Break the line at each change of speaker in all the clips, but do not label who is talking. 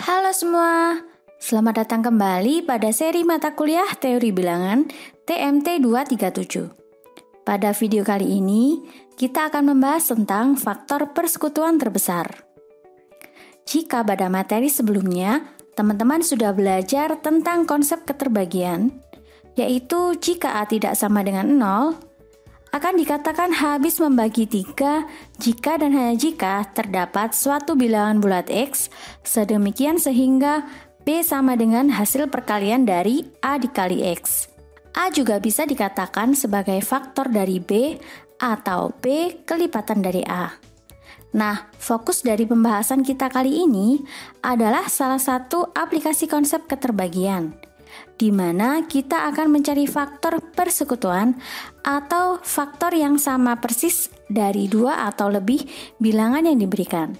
Halo semua, selamat datang kembali pada seri mata kuliah Teori Bilangan TMT 237. Pada video kali ini, kita akan membahas tentang faktor persekutuan terbesar. Jika pada materi sebelumnya, teman-teman sudah belajar tentang konsep keterbagian, yaitu jika A tidak sama dengan 0, akan dikatakan H habis membagi 3 jika dan hanya jika terdapat suatu bilangan bulat X sedemikian sehingga B sama dengan hasil perkalian dari A dikali X. A juga bisa dikatakan sebagai faktor dari B atau B kelipatan dari A. Nah, fokus dari pembahasan kita kali ini adalah salah satu aplikasi konsep keterbagian, di mana kita akan mencari faktor persekutuan atau faktor yang sama persis dari 2 atau lebih bilangan yang diberikan.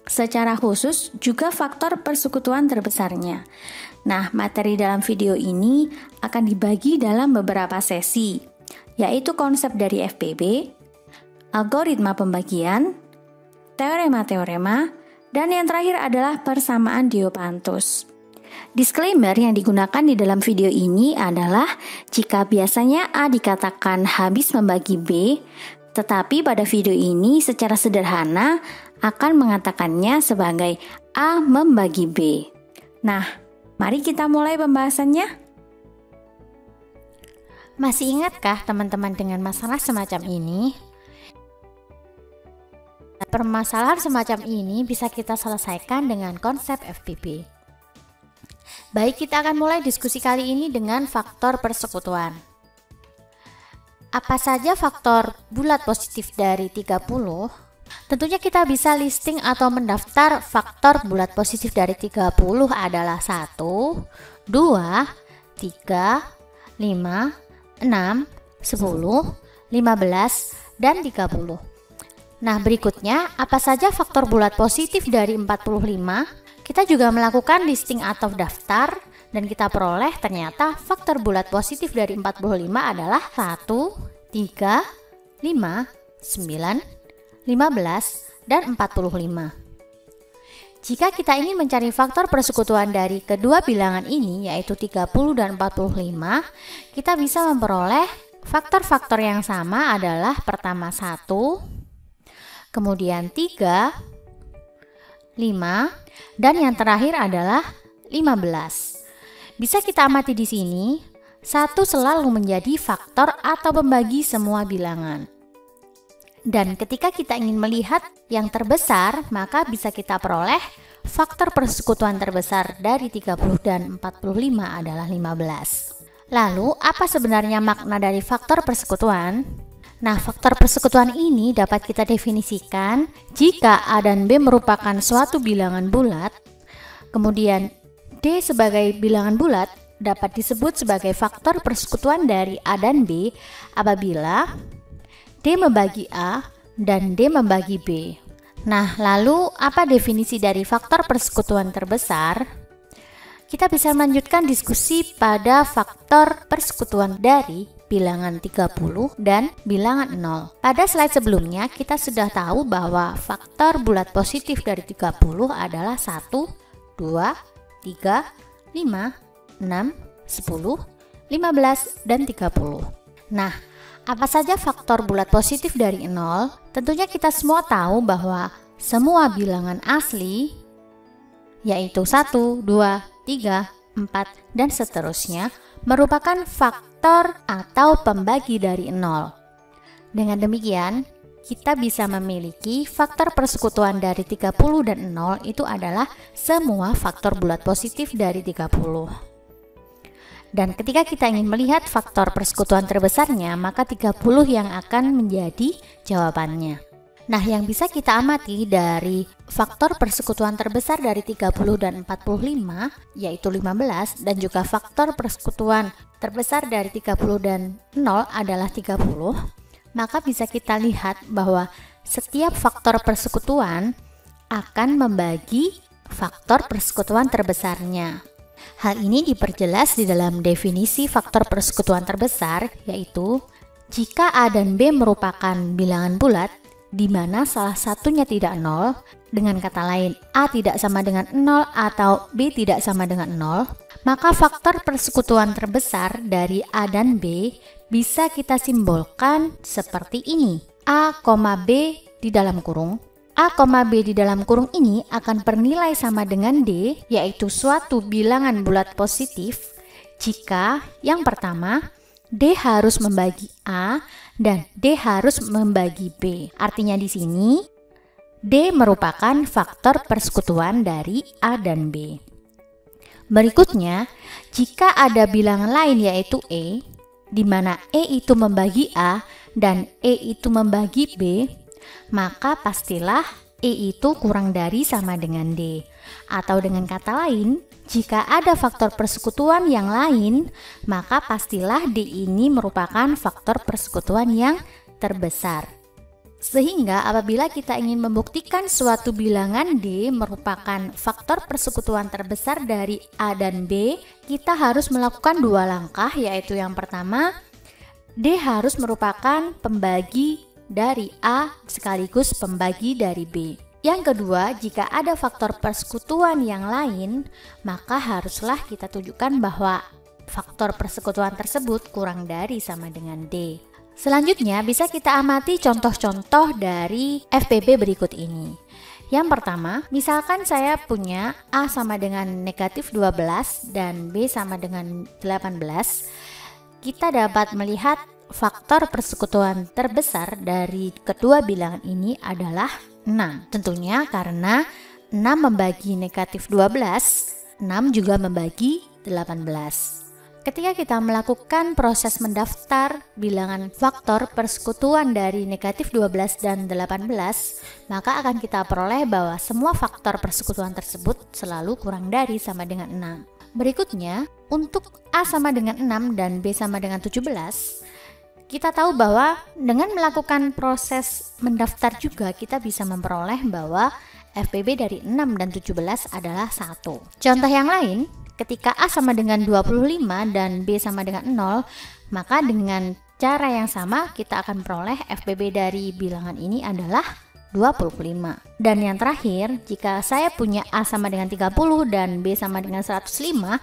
Secara khusus juga faktor persekutuan terbesarnya. Nah, materi dalam video ini akan dibagi dalam beberapa sesi, yaitu konsep dari FPB, algoritma pembagian, teorema-teorema, dan yang terakhir adalah persamaan Diopantus. Disclaimer yang digunakan di dalam video ini adalah jika biasanya A dikatakan habis membagi B, tetapi pada video ini secara sederhana akan mengatakannya sebagai A membagi B. Nah, mari kita mulai pembahasannya.
Masih ingatkah teman-teman dengan masalah semacam ini? Permasalahan semacam ini bisa kita selesaikan dengan konsep FPB. Baik, kita akan mulai diskusi kali ini dengan faktor persekutuan. Apa saja faktor bulat positif dari 30? Tentunya kita bisa listing atau mendaftar faktor bulat positif dari 30 adalah 1, 2, 3, 5, 6, 10, 15, dan 30. Nah, berikutnya, apa saja faktor bulat positif dari 45? Kita juga melakukan listing atau daftar dan kita peroleh ternyata faktor bulat positif dari 45 adalah 1, 3, 5, 9, 15, dan 45. Jika kita ingin mencari faktor persekutuan dari kedua bilangan ini yaitu 30 dan 45, kita bisa memperoleh faktor-faktor yang sama adalah pertama 1, kemudian 3, 5, dan yang terakhir adalah 15. Bisa kita amati di sini, 1 selalu menjadi faktor atau pembagi semua bilangan. Dan ketika kita ingin melihat yang terbesar, maka bisa kita peroleh faktor persekutuan terbesar dari 30 dan 45 adalah 15. Lalu, apa sebenarnya makna dari faktor persekutuan? Nah, faktor persekutuan ini dapat kita definisikan jika A dan B merupakan suatu bilangan bulat, kemudian D sebagai bilangan bulat dapat disebut sebagai faktor persekutuan dari A dan B apabila D membagi A dan D membagi B. Nah, lalu apa definisi dari faktor persekutuan terbesar? Kita bisa melanjutkan diskusi pada faktor persekutuan dari bilangan 30 dan bilangan 0. Pada slide sebelumnya kita sudah tahu bahwa faktor bulat positif dari 30 adalah 1, 2, 3, 5, 6, 10, 15, dan 30. Nah, apa saja faktor bulat positif dari 0? Tentunya kita semua tahu bahwa semua bilangan asli yaitu 1, 2, 3, 4, dan seterusnya merupakan faktor atau pembagi dari 0. Dengan demikian, kita bisa memiliki faktor persekutuan dari 30 dan 0 itu adalah semua faktor bulat positif dari 30. Dan ketika kita ingin melihat faktor persekutuan terbesarnya, maka 30 yang akan menjadi jawabannya. Nah, yang bisa kita amati dari faktor persekutuan terbesar dari 30 dan 45 yaitu 15 dan juga faktor persekutuan terbesar dari 30 dan 0 adalah 30, maka bisa kita lihat bahwa setiap faktor persekutuan akan membagi faktor persekutuan terbesarnya. Hal ini diperjelas di dalam definisi faktor persekutuan terbesar yaitu jika A dan B merupakan bilangan bulat, di mana salah satunya tidak 0, dengan kata lain A tidak sama dengan 0 atau B tidak sama dengan 0, maka faktor persekutuan terbesar dari A dan B bisa kita simbolkan seperti ini. A, B di dalam kurung. A, B di dalam kurung ini akan bernilai sama dengan D, yaitu suatu bilangan bulat positif jika yang pertama D harus membagi A dan D harus membagi B. Artinya di sini D merupakan faktor persekutuan dari A dan B. Berikutnya, jika ada bilangan lain yaitu E, di mana E itu membagi A dan E itu membagi B, maka pastilah E itu kurang dari sama dengan D. Atau dengan kata lain, jika ada faktor persekutuan yang lain, maka pastilah D ini merupakan faktor persekutuan yang terbesar. Sehingga apabila kita ingin membuktikan suatu bilangan D merupakan faktor persekutuan terbesar dari A dan B, kita harus melakukan dua langkah, yaitu yang pertama, D harus merupakan pembagi dari A sekaligus pembagi dari B. Yang kedua, jika ada faktor persekutuan yang lain, maka haruslah kita tunjukkan bahwa faktor persekutuan tersebut kurang dari sama dengan D. Selanjutnya, bisa kita amati contoh-contoh dari FPB berikut ini. Yang pertama, misalkan saya punya A sama dengan negatif 12 dan B sama dengan 18. Kita dapat melihat faktor persekutuan terbesar dari kedua bilangan ini adalah 6. Tentunya karena 6 membagi negatif 12, 6 juga membagi 18. Ketika kita melakukan proses mendaftar bilangan faktor persekutuan dari negatif 12 dan 18, maka akan kita peroleh bahwa semua faktor persekutuan tersebut selalu kurang dari sama dengan 6. Berikutnya, untuk A sama dengan 6 dan B sama dengan 17, kita tahu bahwa dengan melakukan proses mendaftar juga kita bisa memperoleh bahwa FPB dari 6 dan 17 adalah 1. Contoh yang lain, ketika A sama dengan 25 dan B sama dengan 0, maka dengan cara yang sama kita akan peroleh FPB dari bilangan ini adalah 25. Dan yang terakhir, jika saya punya A sama dengan 30 dan B sama dengan 105,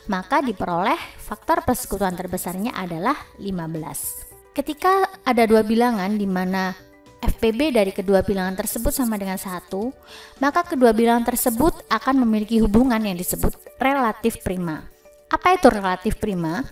maka diperoleh faktor persekutuan terbesarnya adalah 15. Ketika ada dua bilangan di mana FPB dari kedua bilangan tersebut sama dengan 1, maka kedua bilangan tersebut akan memiliki hubungan yang disebut relatif prima. Apa itu relatif prima?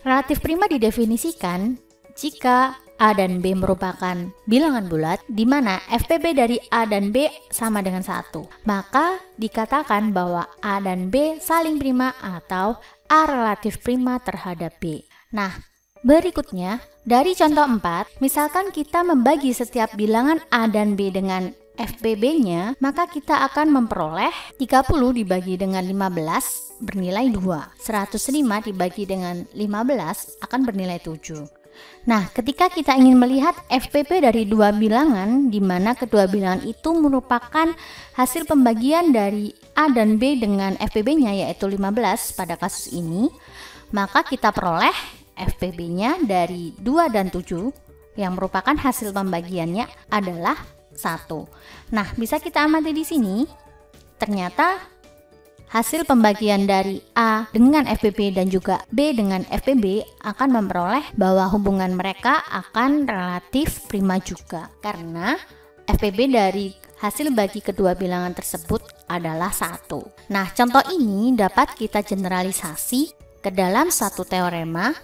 Relatif prima didefinisikan jika A dan B merupakan bilangan bulat di mana FPB dari A dan B sama dengan 1. Maka dikatakan bahwa A dan B saling prima atau A relatif prima terhadap B. Nah, berikutnya, dari contoh 4, misalkan kita membagi setiap bilangan A dan B dengan FPB-nya, maka kita akan memperoleh 30 dibagi dengan 15 bernilai 2. 105 dibagi dengan 15 akan bernilai 7. Nah, ketika kita ingin melihat FPB dari dua bilangan, di mana kedua bilangan itu merupakan hasil pembagian dari A dan B dengan FPB-nya yaitu 15 pada kasus ini, maka kita peroleh FPB-nya dari 2 dan 7 yang merupakan hasil pembagiannya adalah 1. Nah, bisa kita amati di sini. Ternyata hasil pembagian dari A dengan FPB dan juga B dengan FPB akan memperoleh bahwa hubungan mereka akan relatif prima juga. Karena FPB dari hasil bagi kedua bilangan tersebut adalah 1. Nah, contoh ini dapat kita generalisasi ke dalam satu teorema,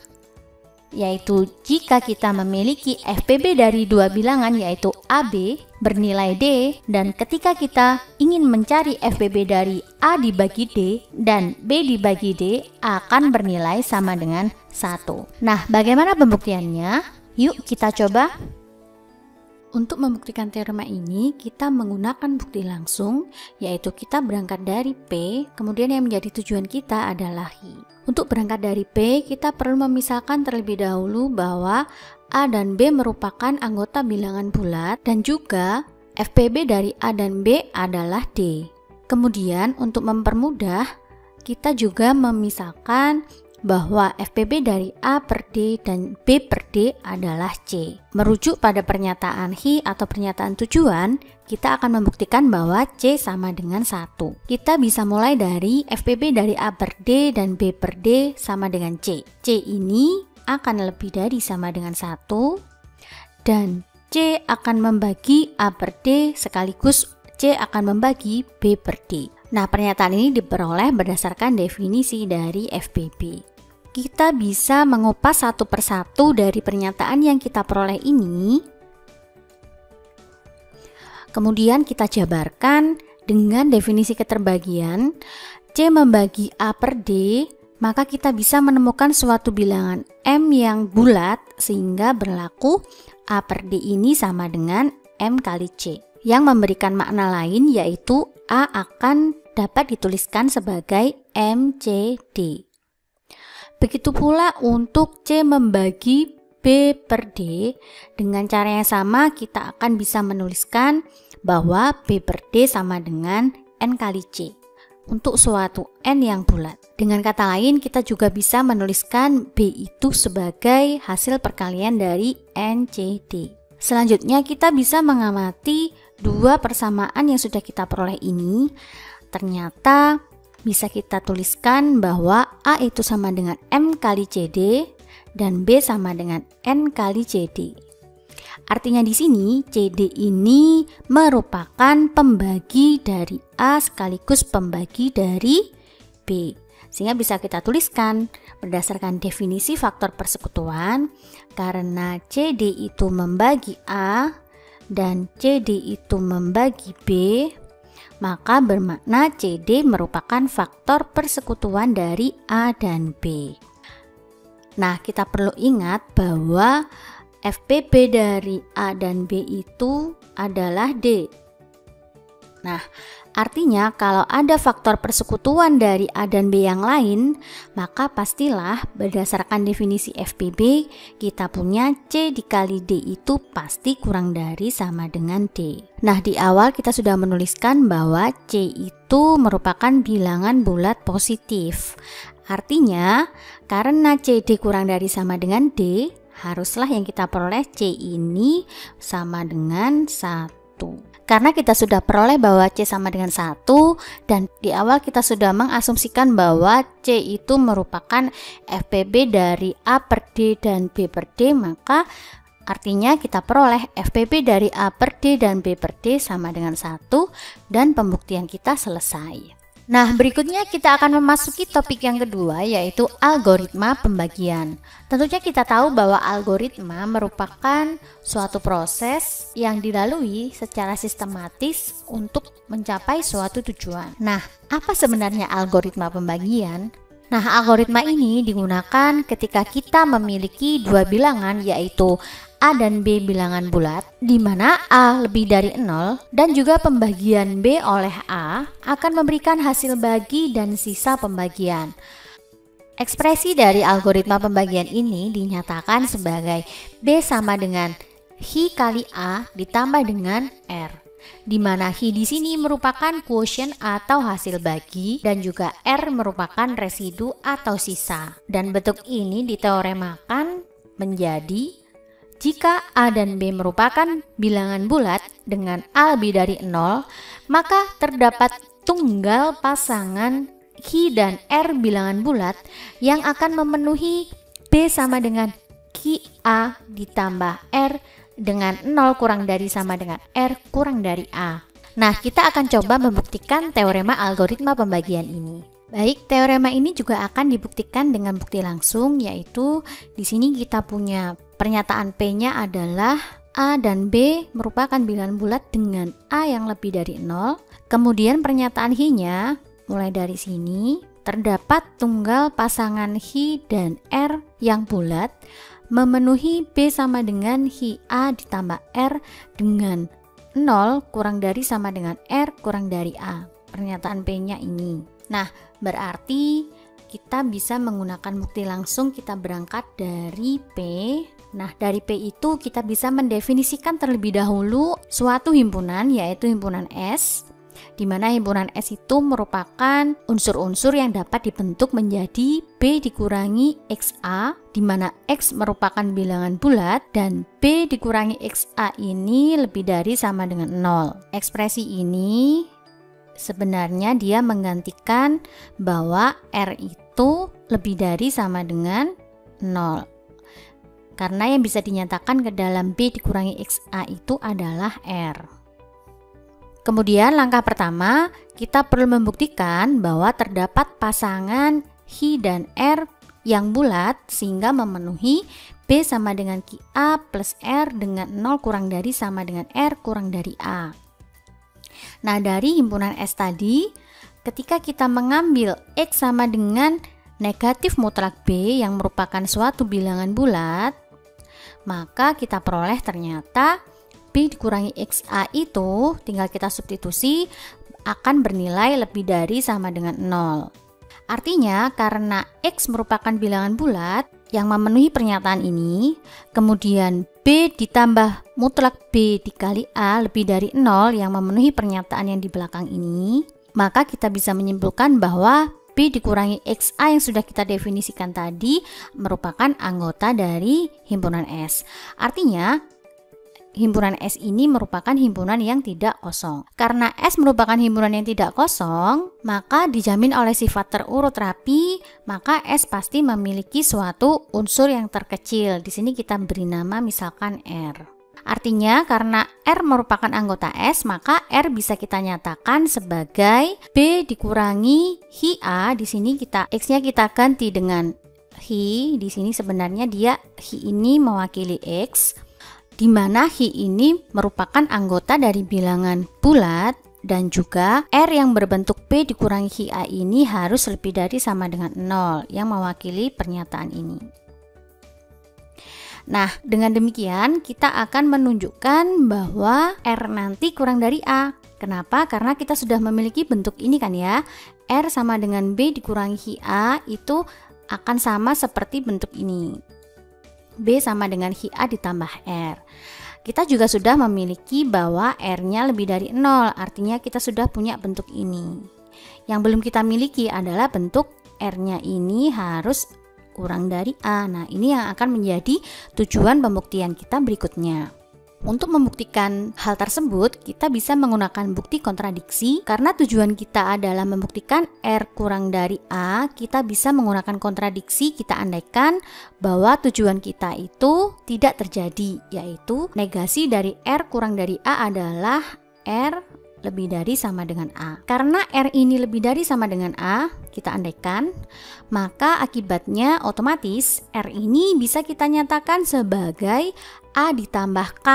yaitu jika kita memiliki FPB dari dua bilangan yaitu AB bernilai D, dan ketika kita ingin mencari FPB dari A dibagi D dan B dibagi D akan bernilai sama dengan 1. Nah, bagaimana pembuktiannya? Yuk kita coba.
Untuk membuktikan teorema ini, kita menggunakan bukti langsung, yaitu kita berangkat dari P, kemudian yang menjadi tujuan kita adalah I. Untuk berangkat dari P, kita perlu memisahkan terlebih dahulu bahwa A dan B merupakan anggota bilangan bulat dan juga FPB dari A dan B adalah D. Kemudian untuk mempermudah, kita juga memisahkan
bahwa FPB dari A per D dan B per D adalah C. Merujuk pada pernyataan Hi atau pernyataan tujuan, kita akan membuktikan bahwa C sama dengan 1. Kita bisa mulai dari FPB dari A per D dan B per D sama dengan C. C ini akan lebih dari sama dengan 1 dan C akan membagi A per D sekaligus C akan membagi B per D. Nah, pernyataan ini diperoleh berdasarkan definisi dari FPB. Kita bisa mengupas satu persatu dari pernyataan yang kita peroleh ini. Kemudian kita jabarkan dengan definisi keterbagian. C membagi A per D, maka kita bisa menemukan suatu bilangan M yang bulat sehingga berlaku A per D ini sama dengan M kali C. Yang memberikan makna lain yaitu A akan dapat dituliskan sebagai MCD. Begitu pula untuk C membagi B per D, dengan cara yang sama kita akan bisa menuliskan bahwa B per D sama dengan N kali C untuk suatu N yang bulat. Dengan kata lain kita juga bisa menuliskan B itu sebagai hasil perkalian dari NCD. Selanjutnya kita bisa mengamati dua persamaan yang sudah kita peroleh ini. Ternyata bisa kita tuliskan bahwa A itu sama dengan M kali CD dan B sama dengan N kali CD. Artinya di sini CD ini merupakan pembagi dari A sekaligus pembagi dari B. Sehingga bisa kita tuliskan berdasarkan definisi faktor persekutuan, karena CD itu membagi A dan CD itu membagi B, maka bermakna CD merupakan faktor persekutuan dari A dan B. Nah, kita perlu ingat bahwa FPB dari A dan B itu adalah D. Nah, artinya kalau ada faktor persekutuan dari A dan B yang lain, maka pastilah berdasarkan definisi FPB kita punya C dikali D itu pasti kurang dari sama dengan D. Nah, di awal kita sudah menuliskan bahwa C itu merupakan bilangan bulat positif. Artinya, karena CD kurang dari sama dengan D, haruslah yang kita peroleh C ini sama dengan 1. Karena kita sudah peroleh bahwa C sama dengan 1 dan di awal kita sudah mengasumsikan bahwa C itu merupakan FPB dari A per D dan B per D, maka artinya kita peroleh FPB dari A per D dan B per D sama dengan 1 dan pembuktian kita selesai. Nah, berikutnya kita akan memasuki topik yang kedua, yaitu algoritma pembagian. Tentunya kita tahu bahwa algoritma merupakan suatu proses yang dilalui secara sistematis untuk mencapai suatu tujuan. Nah, apa sebenarnya algoritma pembagian? Nah, algoritma ini digunakan ketika kita memiliki dua bilangan, yaitu A dan B bilangan bulat, di mana A lebih dari 0 dan juga pembagian B oleh A akan memberikan hasil bagi dan sisa pembagian. Ekspresi dari algoritma pembagian ini dinyatakan sebagai B sama dengan Hi kali A ditambah dengan R, di mana Hi di sini merupakan quotient atau hasil bagi dan juga R merupakan residu atau sisa. Dan bentuk ini diteoremakan menjadi jika A dan B merupakan bilangan bulat dengan A lebih dari 0, maka terdapat tunggal pasangan Hi dan R bilangan bulat yang akan memenuhi B sama dengan Hi A ditambah R dengan 0 kurang dari sama dengan R kurang dari A. Nah, kita akan coba membuktikan teorema algoritma pembagian ini. Baik, teorema ini juga akan dibuktikan dengan bukti langsung, yaitu di sini kita punya pernyataan P-nya adalah A dan B merupakan bilangan bulat dengan A yang lebih dari 0. Kemudian pernyataan Hi-nya mulai dari sini terdapat tunggal pasangan Hi dan R yang bulat memenuhi B sama dengan Hi A ditambah R dengan 0 kurang dari sama dengan R kurang dari A. Pernyataan P-nya ini. Nah, berarti kita bisa menggunakan bukti langsung. Kita berangkat dari P. Nah, dari P itu kita bisa mendefinisikan terlebih dahulu suatu himpunan, yaitu himpunan S, di mana himpunan S itu merupakan unsur-unsur yang dapat dibentuk menjadi B dikurangi XA, di mana X merupakan bilangan bulat dan B dikurangi XA ini lebih dari sama dengan 0. Ekspresi ini sebenarnya dia menggantikan bahwa R itu lebih dari sama dengan 0. Karena yang bisa dinyatakan ke dalam B dikurangi XA itu adalah R. Kemudian langkah pertama, kita perlu membuktikan bahwa terdapat pasangan Hi dan R yang bulat sehingga memenuhi B sama dengan QA plus R dengan 0 kurang dari sama dengan R kurang dari A. Nah, dari himpunan S tadi, ketika kita mengambil X sama dengan negatif mutlak B yang merupakan suatu bilangan bulat, maka kita peroleh ternyata B dikurangi XA itu tinggal kita substitusi akan bernilai lebih dari sama dengan 0. Artinya karena X merupakan bilangan bulat yang memenuhi pernyataan ini, kemudian B ditambah mutlak B dikali A lebih dari 0 yang memenuhi pernyataan yang di belakang ini, maka kita bisa menyimpulkan bahwa B dikurangi XA yang sudah kita definisikan tadi merupakan anggota dari himpunan S. Artinya himpunan S ini merupakan himpunan yang tidak kosong. Karena S merupakan himpunan yang tidak kosong, maka dijamin oleh sifat terurut rapi, maka S pasti memiliki suatu unsur yang terkecil. Di sini kita beri nama misalkan R. Artinya karena R merupakan anggota S, maka R bisa kita nyatakan sebagai B dikurangi Hi A. Di sini X-nya kita ganti dengan Hi. Di sini sebenarnya Hi ini mewakili X, di mana Hi ini merupakan anggota dari bilangan bulat dan juga R yang berbentuk B dikurangi Hi A ini harus lebih dari sama dengan 0 yang mewakili pernyataan ini. Nah, dengan demikian kita akan menunjukkan bahwa R nanti kurang dari A. Kenapa? Karena kita sudah memiliki bentuk ini kan ya. R sama dengan B dikurangi Hi A itu akan sama seperti bentuk ini. B sama dengan Hi A ditambah R. Kita juga sudah memiliki bahwa R-nya lebih dari 0, artinya kita sudah punya bentuk ini. Yang belum kita miliki adalah bentuk R-nya ini harus kurang dari A. Nah, ini yang akan menjadi tujuan pembuktian kita berikutnya. Untuk membuktikan hal tersebut, kita bisa menggunakan bukti kontradiksi. Karena tujuan kita adalah membuktikan R kurang dari A, kita bisa menggunakan kontradiksi. Kita andaikan bahwa tujuan kita itu tidak terjadi, yaitu negasi dari R kurang dari A adalah R lebih dari sama dengan A. Karena R ini lebih dari sama dengan A, kita andaikan, maka akibatnya otomatis R ini bisa kita nyatakan sebagai A ditambah K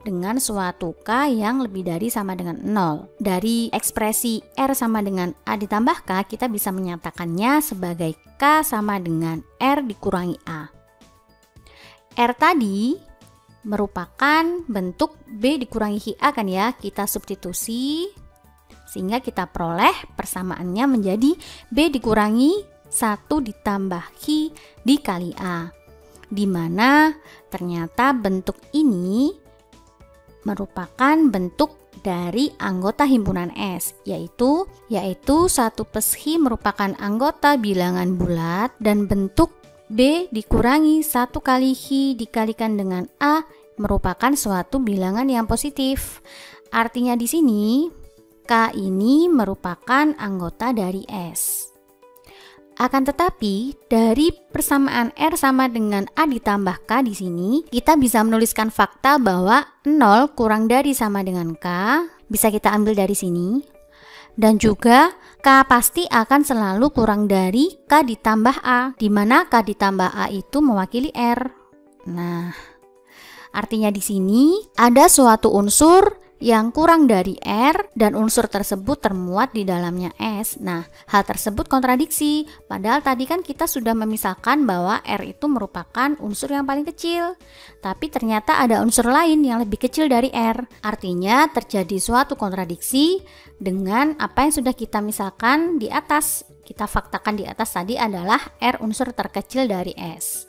dengan suatu K yang lebih dari sama dengan 0. Dari ekspresi R sama dengan A ditambah K, kita bisa menyatakannya sebagai K sama dengan R dikurangi A. R tadi merupakan bentuk B dikurangi Hi A kan ya, kita substitusi sehingga kita peroleh persamaannya menjadi B dikurangi 1 ditambah Hi dikali A, di mana ternyata bentuk ini merupakan bentuk dari anggota himpunan S, yaitu 1 plus Hi merupakan anggota bilangan bulat dan bentuk B dikurangi 1 kali Hi dikalikan dengan A merupakan suatu bilangan yang positif. Artinya di sini K ini merupakan anggota dari S. Akan tetapi dari persamaan R sama dengan A ditambah K di sini, kita bisa menuliskan fakta bahwa 0 kurang dari sama dengan K, bisa kita ambil dari sini. Dan juga K pasti akan selalu kurang dari K ditambah A, di mana K ditambah A itu mewakili R. Nah, artinya di sini ada suatu unsur yang kurang dari R dan unsur tersebut termuat di dalamnya S. Nah, hal tersebut kontradiksi. Padahal tadi kan kita sudah memisahkan bahwa R itu merupakan unsur yang paling kecil. Tapi ternyata ada unsur lain yang lebih kecil dari R. Artinya terjadi suatu kontradiksi dengan apa yang sudah kita misalkan di atas. Kita faktakan di atas tadi adalah R unsur terkecil dari S.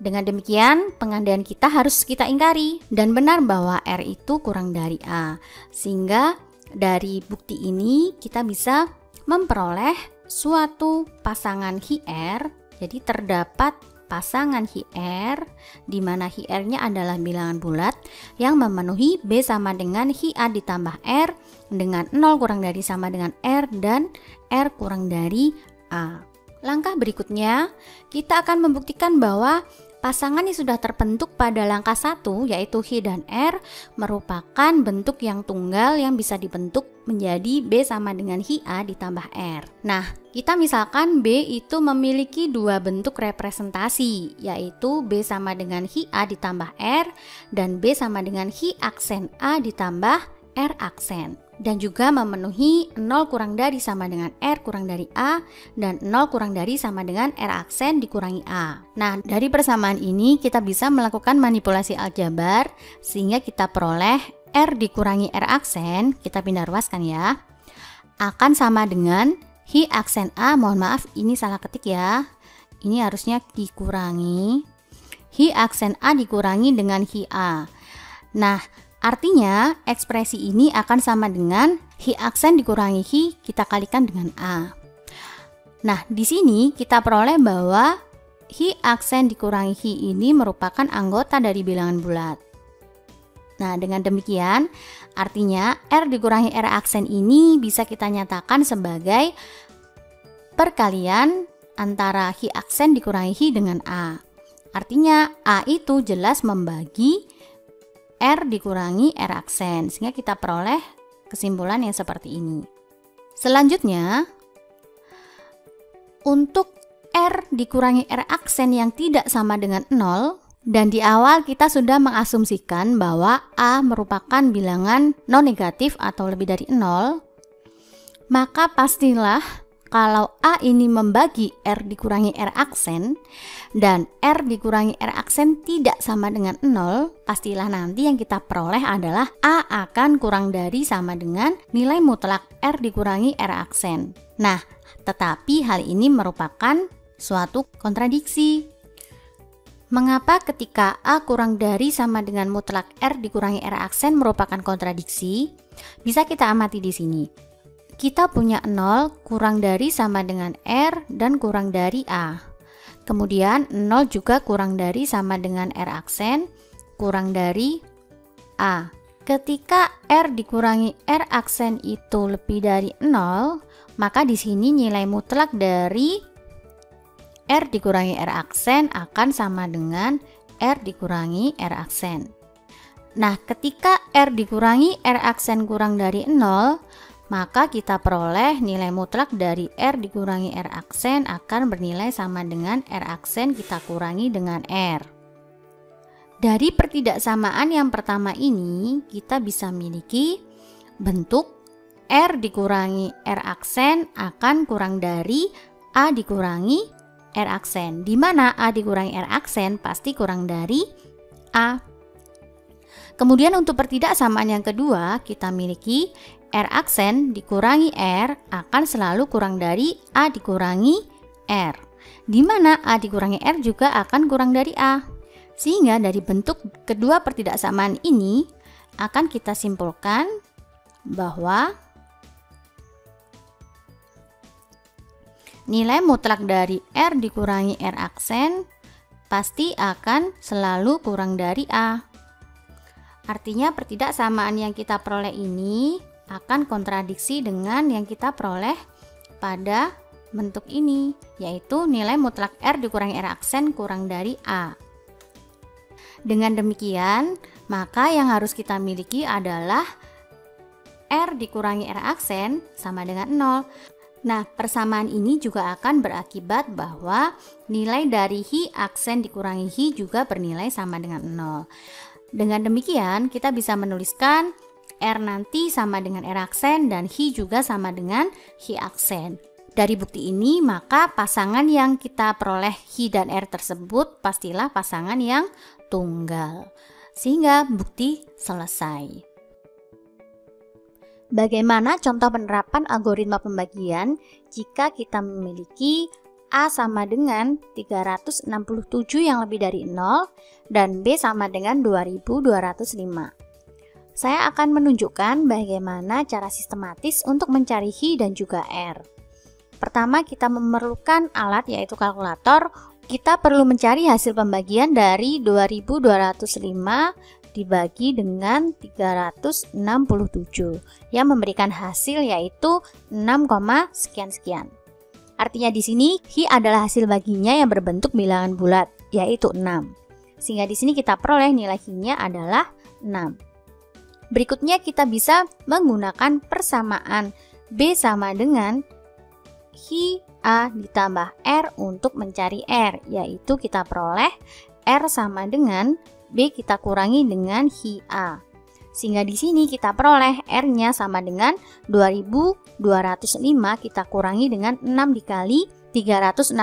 Dengan demikian, pengandaian kita harus kita ingkari dan benar bahwa R itu kurang dari A. Sehingga
Dari bukti ini kita bisa memperoleh suatu pasangan Hi-R. Jadi terdapat pasangan Hi-R di mana Hi-R-nya adalah bilangan bulat yang memenuhi B sama dengan Hi-A ditambah R dengan 0 kurang dari sama dengan R dan R kurang dari A. Langkah berikutnya, kita akan membuktikan bahwa pasangan yang sudah terbentuk pada langkah 1 yaitu Hi dan R merupakan bentuk yang tunggal yang bisa dibentuk menjadi B sama dengan Hi-A ditambah R. Nah, kita misalkan B itu memiliki dua bentuk representasi yaitu B sama dengan Hi-A ditambah R dan B sama dengan Hi aksen A ditambah R aksen. Dan juga memenuhi 0 kurang dari sama dengan R kurang dari A dan 0 kurang dari sama dengan R aksen dikurangi A. Nah, dari persamaan ini kita bisa melakukan manipulasi aljabar sehingga kita peroleh R dikurangi R aksen, kita pindah ruaskan ya, akan sama dengan Hi aksen A, mohon maaf ini salah ketik ya, ini harusnya dikurangi Hi aksen A dikurangi dengan Hi A. Nah, artinya ekspresi ini akan sama dengan Hi aksen dikurangi Hi kita kalikan dengan A. Nah, di sini kita peroleh bahwa Hi aksen dikurangi Hi ini merupakan anggota dari bilangan bulat. Nah, dengan demikian artinya R dikurangi R aksen ini bisa kita nyatakan sebagai perkalian antara Hi aksen dikurangi Hi dengan A. Artinya A itu jelas membagi R dikurangi R aksen, sehingga kita peroleh kesimpulan yang seperti ini. Selanjutnya, untuk R dikurangi R aksen yang tidak sama dengan 0, dan di awal kita sudah mengasumsikan bahwa A merupakan bilangan non negatif atau lebih dari 0, maka pastilah kalau A ini membagi R dikurangi R aksen dan R dikurangi R aksen tidak sama dengan 0, pastilah nanti yang kita peroleh adalah A akan kurang dari sama dengan nilai mutlak R dikurangi R aksen. Nah, tetapi hal ini merupakan suatu kontradiksi. Mengapa ketika A kurang dari sama dengan mutlak R dikurangi R aksen merupakan kontradiksi? Bisa kita amati di sini. Kita punya 0 kurang dari sama dengan R dan kurang dari A. Kemudian 0 juga kurang dari sama dengan R aksen kurang dari A. Ketika R dikurangi R aksen itu lebih dari 0, maka di sini nilai mutlak dari R dikurangi R aksen akan sama dengan R dikurangi R aksen. Nah, ketika R dikurangi R aksen kurang dari 0, maka kita peroleh nilai mutlak dari R dikurangi R aksen akan bernilai sama dengan R aksen kita kurangi dengan R. Dari pertidaksamaan yang pertama ini, kita bisa miliki bentuk R dikurangi R aksen akan kurang dari A dikurangi R aksen, di mana A dikurangi R aksen pasti kurang dari A. Kemudian untuk pertidaksamaan yang kedua, kita miliki R aksen dikurangi R akan selalu kurang dari A dikurangi R, di mana A dikurangi R juga akan kurang dari A. Sehingga dari bentuk kedua pertidaksamaan ini akan kita simpulkan bahwa nilai mutlak dari R dikurangi R aksen pasti akan selalu kurang dari A. Artinya pertidaksamaan yang kita peroleh ini akan kontradiksi dengan yang kita peroleh pada bentuk ini, yaitu nilai mutlak R dikurangi R aksen kurang dari A. Dengan demikian, maka yang harus kita miliki adalah R dikurangi R aksen sama dengan 0. Nah, persamaan ini juga akan berakibat bahwa nilai dari Hi aksen dikurangi Hi juga bernilai sama dengan 0. Dengan demikian, kita bisa menuliskan R nanti sama dengan R aksen dan Hi juga sama dengan Hi aksen. Dari bukti ini, maka pasangan yang kita peroleh Hi dan R tersebut pastilah pasangan yang tunggal. Sehingga bukti selesai. Bagaimana contoh penerapan algoritma pembagian jika kita memiliki A sama dengan 367 yang lebih dari 0 dan B sama dengan 2205? Saya akan menunjukkan bagaimana cara sistematis untuk mencari Hi dan juga R. Pertama, kita memerlukan alat yaitu kalkulator. Kita perlu mencari hasil pembagian dari 2205 dibagi dengan 367 yang memberikan hasil yaitu 6, sekian-sekian. Artinya di sini Hi adalah hasil baginya yang berbentuk bilangan bulat yaitu 6. Sehingga di sini kita peroleh nilai Hi-nya adalah 6. Berikutnya kita bisa menggunakan persamaan B sama dengan Hi A ditambah R untuk mencari R, yaitu kita peroleh R sama dengan B kita kurangi dengan Hi A. Sehingga di sini kita peroleh R-nya sama dengan 2205 kita kurangi dengan 6 dikali 367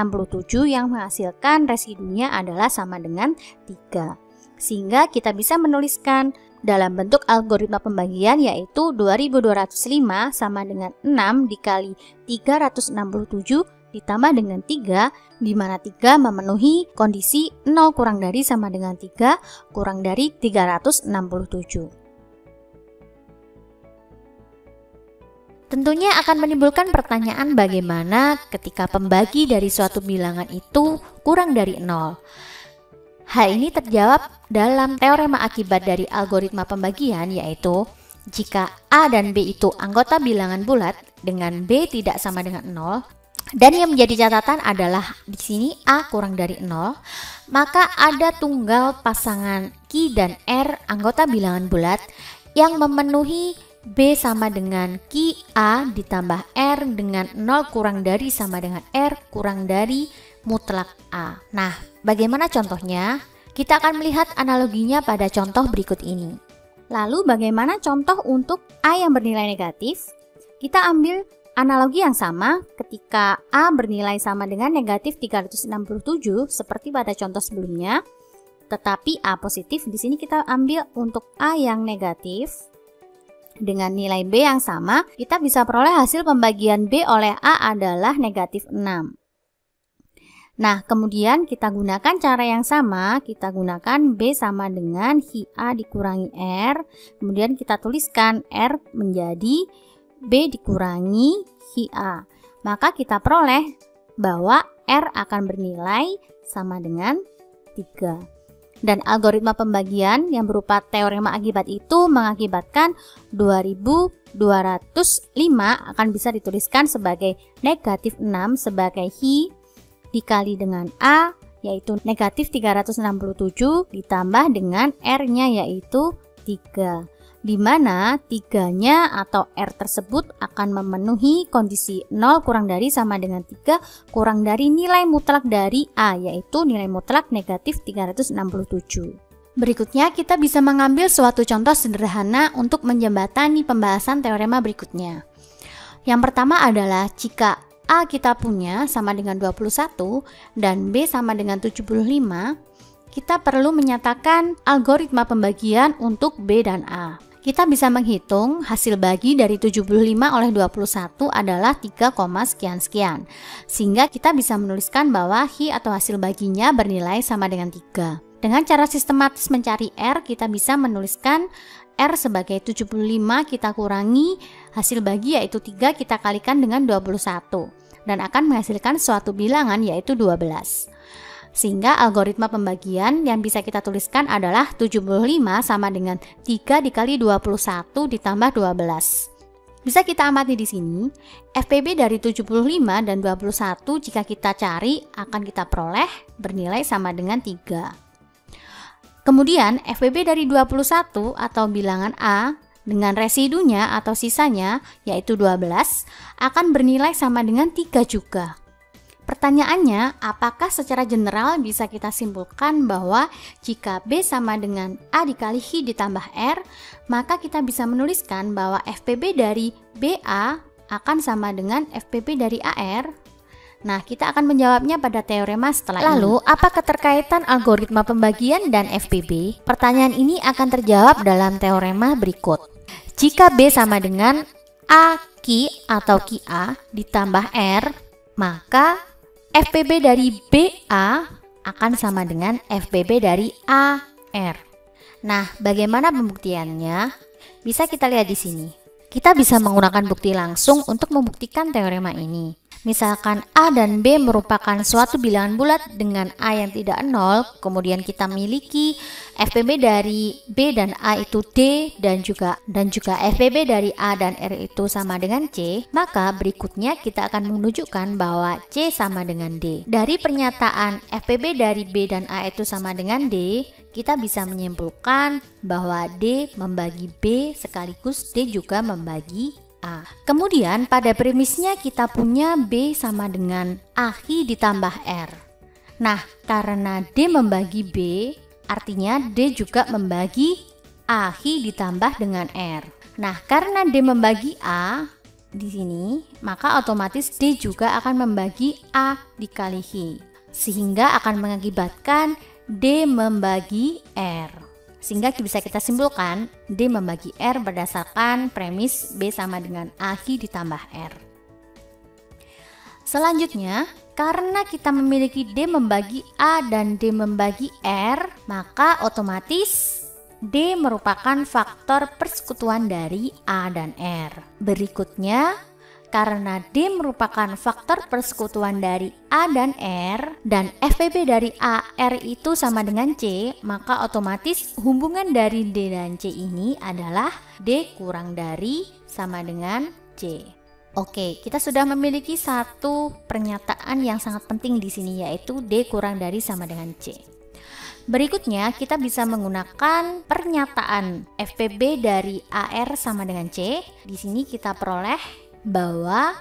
yang menghasilkan residunya adalah sama dengan 3. Sehingga kita bisa menuliskan dalam bentuk algoritma pembagian yaitu 2205 sama dengan 6 dikali 367 ditambah dengan 3, di mana 3 memenuhi kondisi 0 kurang dari sama dengan 3 kurang dari 367.
Tentunya akan menimbulkan pertanyaan bagaimana ketika pembagi dari suatu bilangan itu kurang dari 0. Hal ini terjawab dalam teorema akibat dari algoritma pembagian, yaitu jika A dan B itu anggota bilangan bulat dengan B tidak sama dengan 0, dan yang menjadi catatan adalah di sini A kurang dari 0, maka ada tunggal pasangan Q dan R anggota bilangan bulat yang memenuhi B sama dengan Q A ditambah R dengan 0 kurang dari sama dengan R kurang dari mutlak A. Nah, bagaimana contohnya? Kita akan melihat analoginya pada contoh berikut ini.
Lalu bagaimana contoh untuk A yang bernilai negatif? Kita ambil analogi yang sama ketika A bernilai sama dengan negatif 367 seperti pada contoh sebelumnya. Tetapi A positif di sini kita ambil untuk A yang negatif. Dengan nilai B yang sama, kita bisa peroleh hasil pembagian B oleh A adalah negatif 6. Nah, kemudian kita gunakan cara yang sama, kita gunakan B sama dengan Hi A dikurangi R, kemudian kita tuliskan R menjadi B dikurangi Hi A. Maka kita peroleh bahwa R akan bernilai sama dengan 3. Dan algoritma pembagian yang berupa teorema akibat itu mengakibatkan 2205 akan bisa dituliskan sebagai negatif 6 sebagai Hi dikali dengan A yaitu negatif 367 ditambah dengan R-nya yaitu 3, di mana 3-nya atau R tersebut akan memenuhi kondisi 0 kurang dari sama dengan 3 kurang dari nilai mutlak dari A yaitu nilai mutlak negatif 367.
Berikutnya kita bisa mengambil suatu contoh sederhana untuk menjembatani pembahasan teorema berikutnya. Yang pertama adalah jika A kita punya sama dengan 21 dan B sama dengan 75, kita perlu menyatakan algoritma pembagian untuk B dan A. Kita bisa menghitung hasil bagi dari 75 oleh 21 adalah 3, sekian-sekian. Sehingga kita bisa menuliskan bahwa Hi atau hasil baginya bernilai sama dengan 3. Dengan cara sistematis mencari R, kita bisa menuliskan R sebagai 75 kita kurangi hasil bagi yaitu 3 kita kalikan dengan 21 dan akan menghasilkan suatu bilangan yaitu 12. Sehingga algoritma pembagian yang bisa kita tuliskan adalah 75 sama dengan 3 dikali 21 ditambah 12. Bisa kita amati di sini, FPB dari 75 dan 21 jika kita cari akan kita peroleh bernilai sama dengan 3. Kemudian FPB dari 21 atau bilangan A dengan residunya atau sisanya yaitu 12 akan bernilai sama dengan 3 juga. Pertanyaannya, apakah secara general bisa kita simpulkan bahwa jika B sama dengan A dikali Hi ditambah R, maka kita bisa menuliskan bahwa FPB dari BA akan sama dengan FPB dari AR? Nah, kita akan menjawabnya pada teorema setelah ini. Lalu, apa keterkaitan algoritma pembagian dan FPB? Pertanyaan ini akan terjawab dalam teorema berikut. Jika B sama dengan AQ atau QA ditambah R, maka FPB dari BA akan sama dengan FPB dari AR. Nah, bagaimana pembuktiannya? Bisa kita lihat di sini. Kita bisa menggunakan bukti langsung untuk membuktikan teorema ini. Misalkan A dan B merupakan suatu bilangan bulat dengan A yang tidak nol, kemudian kita miliki FPB dari B dan A itu D dan juga FPB dari A dan R itu sama dengan C, maka berikutnya kita akan menunjukkan bahwa C sama dengan D. Dari pernyataan FPB dari B dan A itu sama dengan D, kita bisa menyimpulkan bahwa D membagi B sekaligus D juga membagi A. Kemudian pada premisnya kita punya B sama dengan AHI ditambah R. Nah, karena D membagi B, artinya D juga membagi AHI ditambah dengan R. Nah, karena D membagi A di sini, maka otomatis D juga akan membagi A dikali I, sehingga akan mengakibatkan D membagi R. Sehingga bisa kita simpulkan D membagi R berdasarkan premis B sama dengan AHI ditambah R. Selanjutnya, karena kita memiliki D membagi A dan D membagi R, maka otomatis D merupakan faktor persekutuan dari A dan R. Berikutnya, karena D merupakan faktor persekutuan dari A dan R dan FPB dari A, R itu sama dengan C, maka otomatis hubungan dari D dan C ini adalah D kurang dari sama dengan C. Oke, kita sudah memiliki satu pernyataan yang sangat penting di sini, yaitu D kurang dari sama dengan C. Berikutnya kita bisa menggunakan pernyataan FPB dari AR sama dengan C. Di sini kita peroleh bahwa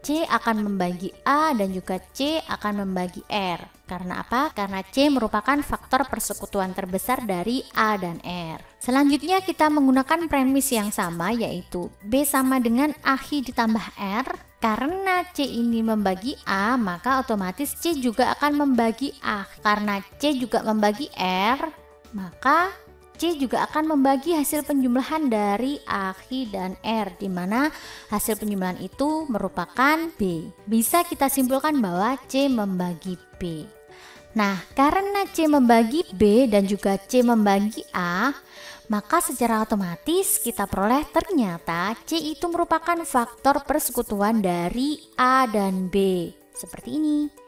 C akan membagi A dan juga C akan membagi R. Karena apa? Karena C merupakan faktor persekutuan terbesar dari A dan R. Selanjutnya kita menggunakan premis yang sama, yaitu B sama dengan AHI ditambah R. Karena C ini membagi A, maka otomatis C juga akan membagi A. Karena C juga membagi R, maka C juga akan membagi hasil penjumlahan dari AHI dan R, di mana hasil penjumlahan itu merupakan B. Bisa kita simpulkan bahwa C membagi B. Nah, karena C membagi B dan juga C membagi A, maka secara otomatis kita peroleh ternyata C itu merupakan faktor persekutuan dari A dan B. Seperti ini.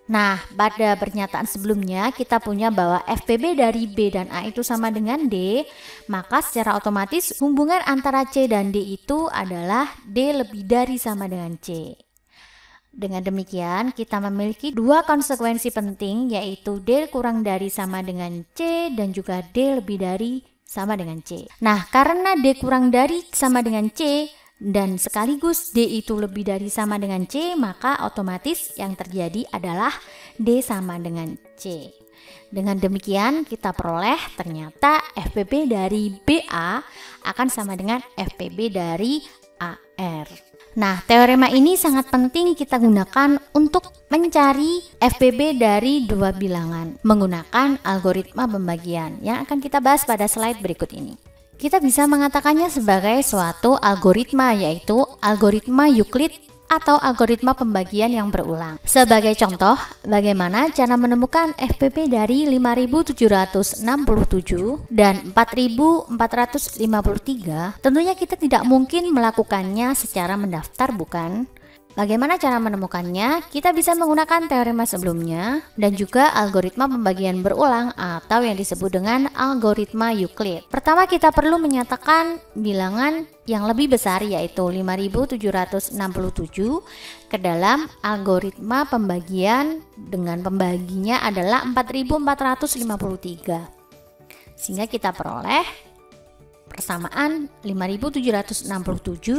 Nah, pada pernyataan sebelumnya kita punya bahwa FPB dari B dan A itu sama dengan D, maka secara otomatis hubungan antara C dan D itu adalah D lebih dari sama dengan C. Dengan demikian, kita memiliki dua konsekuensi penting, yaitu D kurang dari sama dengan C dan juga D lebih dari sama dengan C. Nah, karena D kurang dari sama dengan C dan sekaligus D itu lebih dari sama dengan C, maka otomatis yang terjadi adalah D sama dengan C. Dengan demikian kita peroleh ternyata FPB dari BA akan sama dengan FPB dari AR. Nah, teorema ini sangat penting kita gunakan untuk mencari FPB dari dua bilangan menggunakan algoritma pembagian yang akan kita bahas pada slide berikut ini. Kita bisa mengatakannya sebagai suatu algoritma, yaitu algoritma Euclid atau algoritma pembagian yang berulang. Sebagai contoh, bagaimana cara menemukan FPB dari 5767 dan 4453? Tentunya kita tidak mungkin melakukannya secara mendaftar, bukan? Bagaimana cara menemukannya? Kita bisa menggunakan teorema sebelumnya dan juga algoritma pembagian berulang atau yang disebut dengan algoritma Euclid. Pertama, kita perlu menyatakan bilangan yang lebih besar, yaitu 5767 ke dalam algoritma pembagian dengan pembaginya adalah 4453. Sehingga kita peroleh persamaan 5767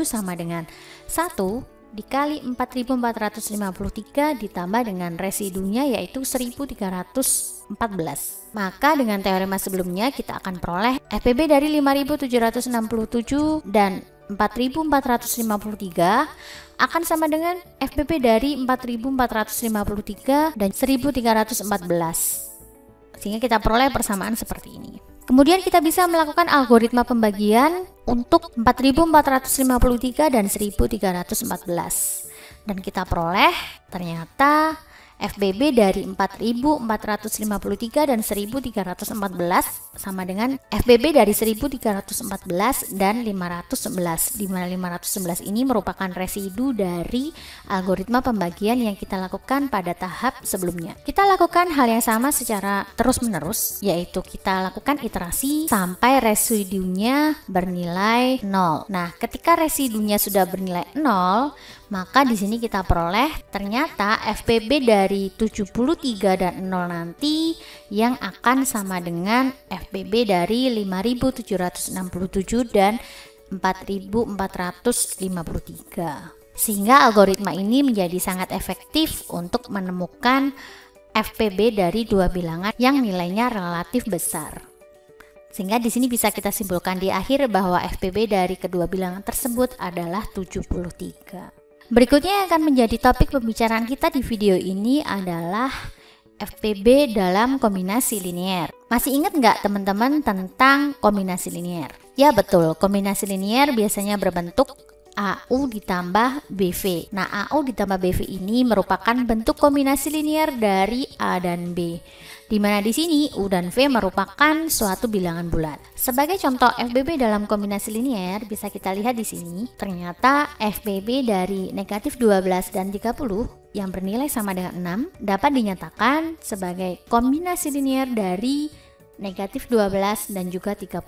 sama dengan 1 dikali 4453 ditambah dengan residunya yaitu 1314. Maka dengan teorema sebelumnya kita akan peroleh FPB dari 5767 dan 4453 akan sama dengan FPB dari 4453 dan 1314. Sehingga kita peroleh persamaan seperti ini. Kemudian kita bisa melakukan algoritma pembagian untuk 4453 dan 1314. Dan kita peroleh ternyata FBB dari 4.453 dan 1.314 sama dengan FBB dari 1.314 dan 511, di mana 511 ini merupakan residu dari algoritma pembagian yang kita lakukan pada tahap sebelumnya. Kita lakukan hal yang sama secara terus-menerus, yaitu kita lakukan iterasi sampai residunya bernilai 0. Nah, ketika residunya sudah bernilai 0, maka di sini kita peroleh ternyata FBB dari 73 dan 0 nanti yang akan sama dengan FBB dari 5.767 dan 4.453. Sehingga algoritma ini menjadi sangat efektif untuk menemukan FBB dari dua bilangan yang nilainya relatif besar. Sehingga di sini bisa kita simpulkan di akhir bahwa FBB dari kedua bilangan tersebut adalah 73. Berikutnya yang akan menjadi topik pembicaraan kita di video ini adalah FBB dalam kombinasi linear. Masih ingat nggak teman-teman tentang kombinasi linear? Ya betul, kombinasi linear biasanya berbentuk AU ditambah BV. Nah, AU ditambah BV ini merupakan bentuk kombinasi linear dari A dan B, di mana di sini U dan V merupakan suatu bilangan bulat. Sebagai contoh FBB dalam kombinasi linear bisa kita lihat di sini. Ternyata FBB dari negatif 12 dan 30 yang bernilai sama dengan 6 dapat dinyatakan sebagai kombinasi linear dari negatif 12 dan juga 30,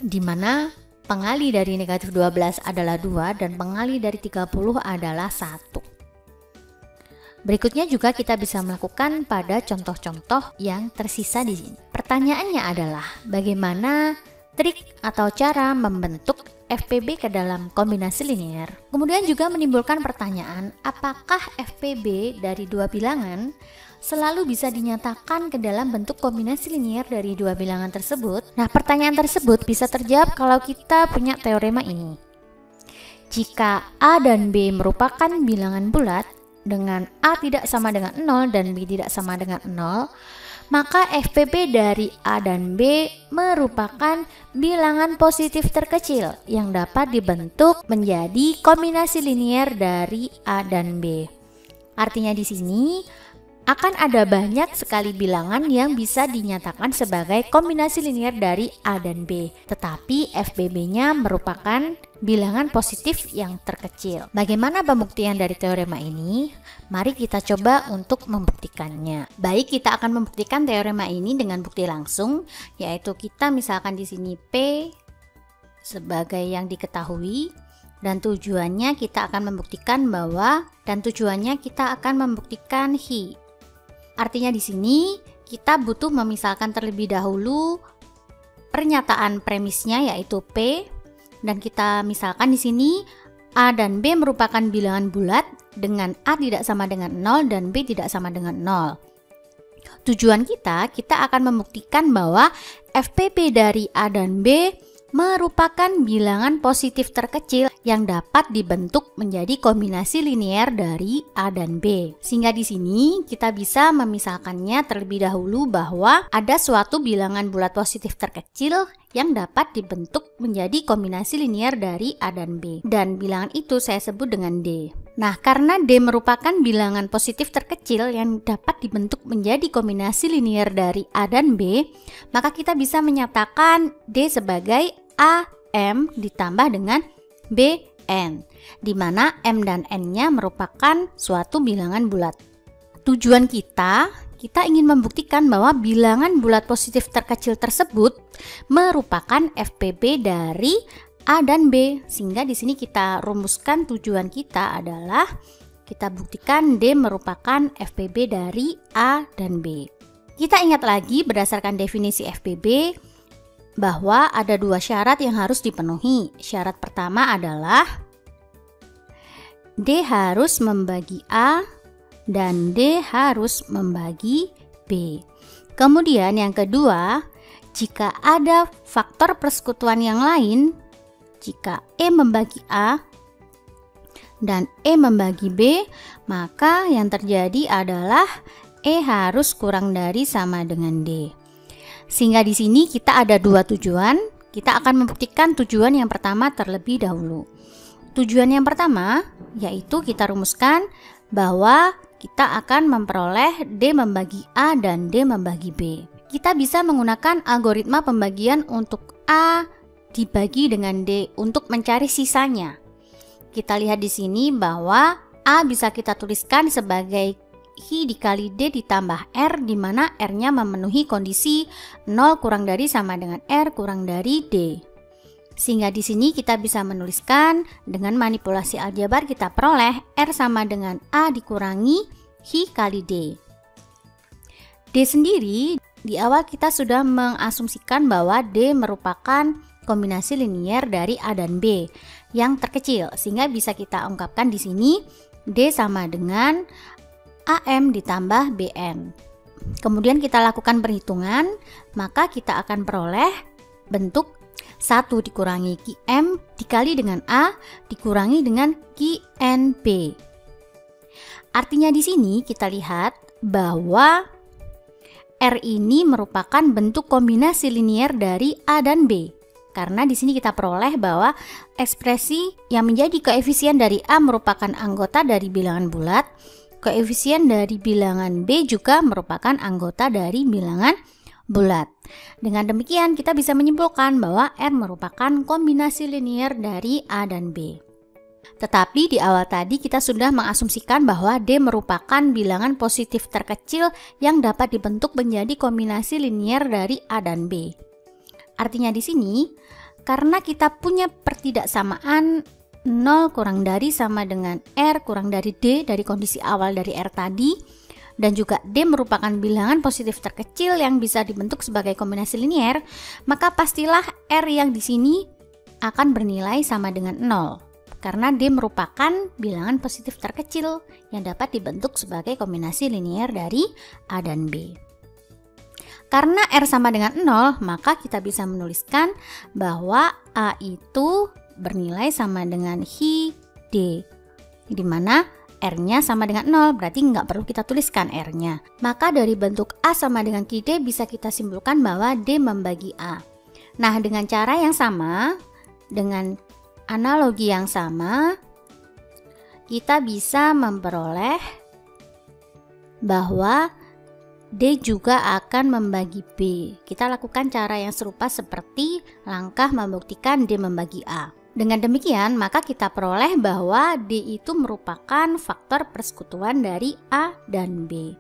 di mana pengali dari negatif 12 adalah 2 dan pengali dari 30 adalah 1. Berikutnya juga kita bisa melakukan pada contoh-contoh yang tersisa di sini. Pertanyaannya adalah bagaimana trik atau cara membentuk FBB ke dalam kombinasi linear. Kemudian juga menimbulkan pertanyaan, apakah FBB dari dua bilangan selalu bisa dinyatakan ke dalam bentuk kombinasi linear dari dua bilangan tersebut? Nah, pertanyaan tersebut bisa terjawab kalau kita punya teorema ini. Jika A dan B merupakan bilangan bulat dengan A tidak sama dengan 0 dan B tidak sama dengan 0, maka FBB dari A dan B merupakan bilangan positif terkecil yang dapat dibentuk menjadi kombinasi linear dari A dan B. Artinya di sini akan ada banyak sekali bilangan yang bisa dinyatakan sebagai kombinasi linear dari A dan B, tetapi FBB-nya merupakan bilangan positif yang terkecil. Bagaimana pembuktian dari teorema ini? Mari kita coba untuk membuktikannya. Baik, kita akan membuktikan teorema ini dengan bukti langsung, yaitu kita misalkan di sini P sebagai yang diketahui, dan tujuannya kita akan membuktikan bahwa kita akan membuktikan Hi. Artinya di sini kita butuh memisalkan terlebih dahulu pernyataan premisnya yaitu P, dan kita misalkan di sini A dan B merupakan bilangan bulat dengan A tidak sama dengan 0 dan B tidak sama dengan 0. Tujuan kita akan membuktikan bahwa FBB dari A dan B merupakan bilangan positif terkecil yang dapat dibentuk menjadi kombinasi linear dari A dan B. Sehingga di sini kita bisa memisalkannya terlebih dahulu bahwa ada suatu bilangan bulat positif terkecil yang dapat dibentuk menjadi kombinasi linear dari A dan B. Dan bilangan itu saya sebut dengan D. Nah, karena D merupakan bilangan positif terkecil yang dapat dibentuk menjadi kombinasi linear dari A dan B, maka kita bisa menyatakan D sebagai AM ditambah dengan BN, di mana M dan N-nya merupakan suatu bilangan bulat. Tujuan kita ingin membuktikan bahwa bilangan bulat positif terkecil tersebut merupakan FBB dari A dan B, sehingga di sini kita rumuskan tujuan kita adalah kita buktikan D merupakan FBB dari A dan B. Kita ingat lagi berdasarkan definisi FBB bahwa ada dua syarat yang harus dipenuhi. Syarat pertama adalah D harus membagi A dan D harus membagi B. Kemudian yang kedua, jika ada faktor persekutuan yang lain, jika E membagi A dan E membagi B, maka yang terjadi adalah E harus kurang dari sama dengan D. Sehingga di sini kita ada dua tujuan. Kita akan membuktikan tujuan yang pertama terlebih dahulu. Tujuan yang pertama yaitu kita rumuskan bahwa kita akan memperoleh D membagi A dan D membagi B. Kita bisa menggunakan algoritma pembagian untuk A dibagi dengan D untuk mencari sisanya. Kita lihat di sini bahwa A bisa kita tuliskan sebagai I dikali D ditambah R, di mana R-nya memenuhi kondisi 0 kurang dari sama dengan R kurang dari D. Sehingga di sini kita bisa menuliskan dengan manipulasi aljabar kita peroleh R sama dengan A dikurangi I kali D. D sendiri di awal kita sudah mengasumsikan bahwa D merupakan kombinasi linier dari A dan B yang terkecil, sehingga bisa kita ungkapkan di sini D sama dengan AM ditambah BN. Kemudian kita lakukan perhitungan, maka kita akan peroleh bentuk 1 dikurangi QM dikali dengan A dikurangi dengan QNB. Artinya di sini kita lihat bahwa R ini merupakan bentuk kombinasi linier dari A dan B. Karena di sini kita peroleh bahwa ekspresi yang menjadi koefisien dari A merupakan anggota dari bilangan bulat, koefisien dari bilangan B juga merupakan anggota dari bilangan bulat. Dengan demikian kita bisa menyimpulkan bahwa R merupakan kombinasi linier dari A dan B. Tetapi di awal tadi kita sudah mengasumsikan bahwa D merupakan bilangan positif terkecil yang dapat dibentuk menjadi kombinasi linier dari A dan B. Artinya di sini, karena kita punya pertidaksamaan 0 kurang dari sama dengan R kurang dari D dari kondisi awal dari R tadi, dan juga D merupakan bilangan positif terkecil yang bisa dibentuk sebagai kombinasi linier, maka pastilah R yang di sini akan bernilai sama dengan 0. Karena D merupakan bilangan positif terkecil yang dapat dibentuk sebagai kombinasi linier dari A dan B. Karena R sama dengan 0, maka kita bisa menuliskan bahwa A itu bernilai sama dengan Hi D, di mana R-nya sama dengan 0, berarti nggak perlu kita tuliskan R-nya. Maka dari bentuk A sama dengan Ki D bisa kita simpulkan bahwa D membagi A. Nah, dengan cara yang sama, dengan analogi yang sama, kita bisa memperoleh bahwa D juga akan membagi B. Kita lakukan cara yang serupa seperti langkah membuktikan D membagi A. Dengan demikian, maka kita peroleh bahwa D itu merupakan faktor persekutuan dari A dan B.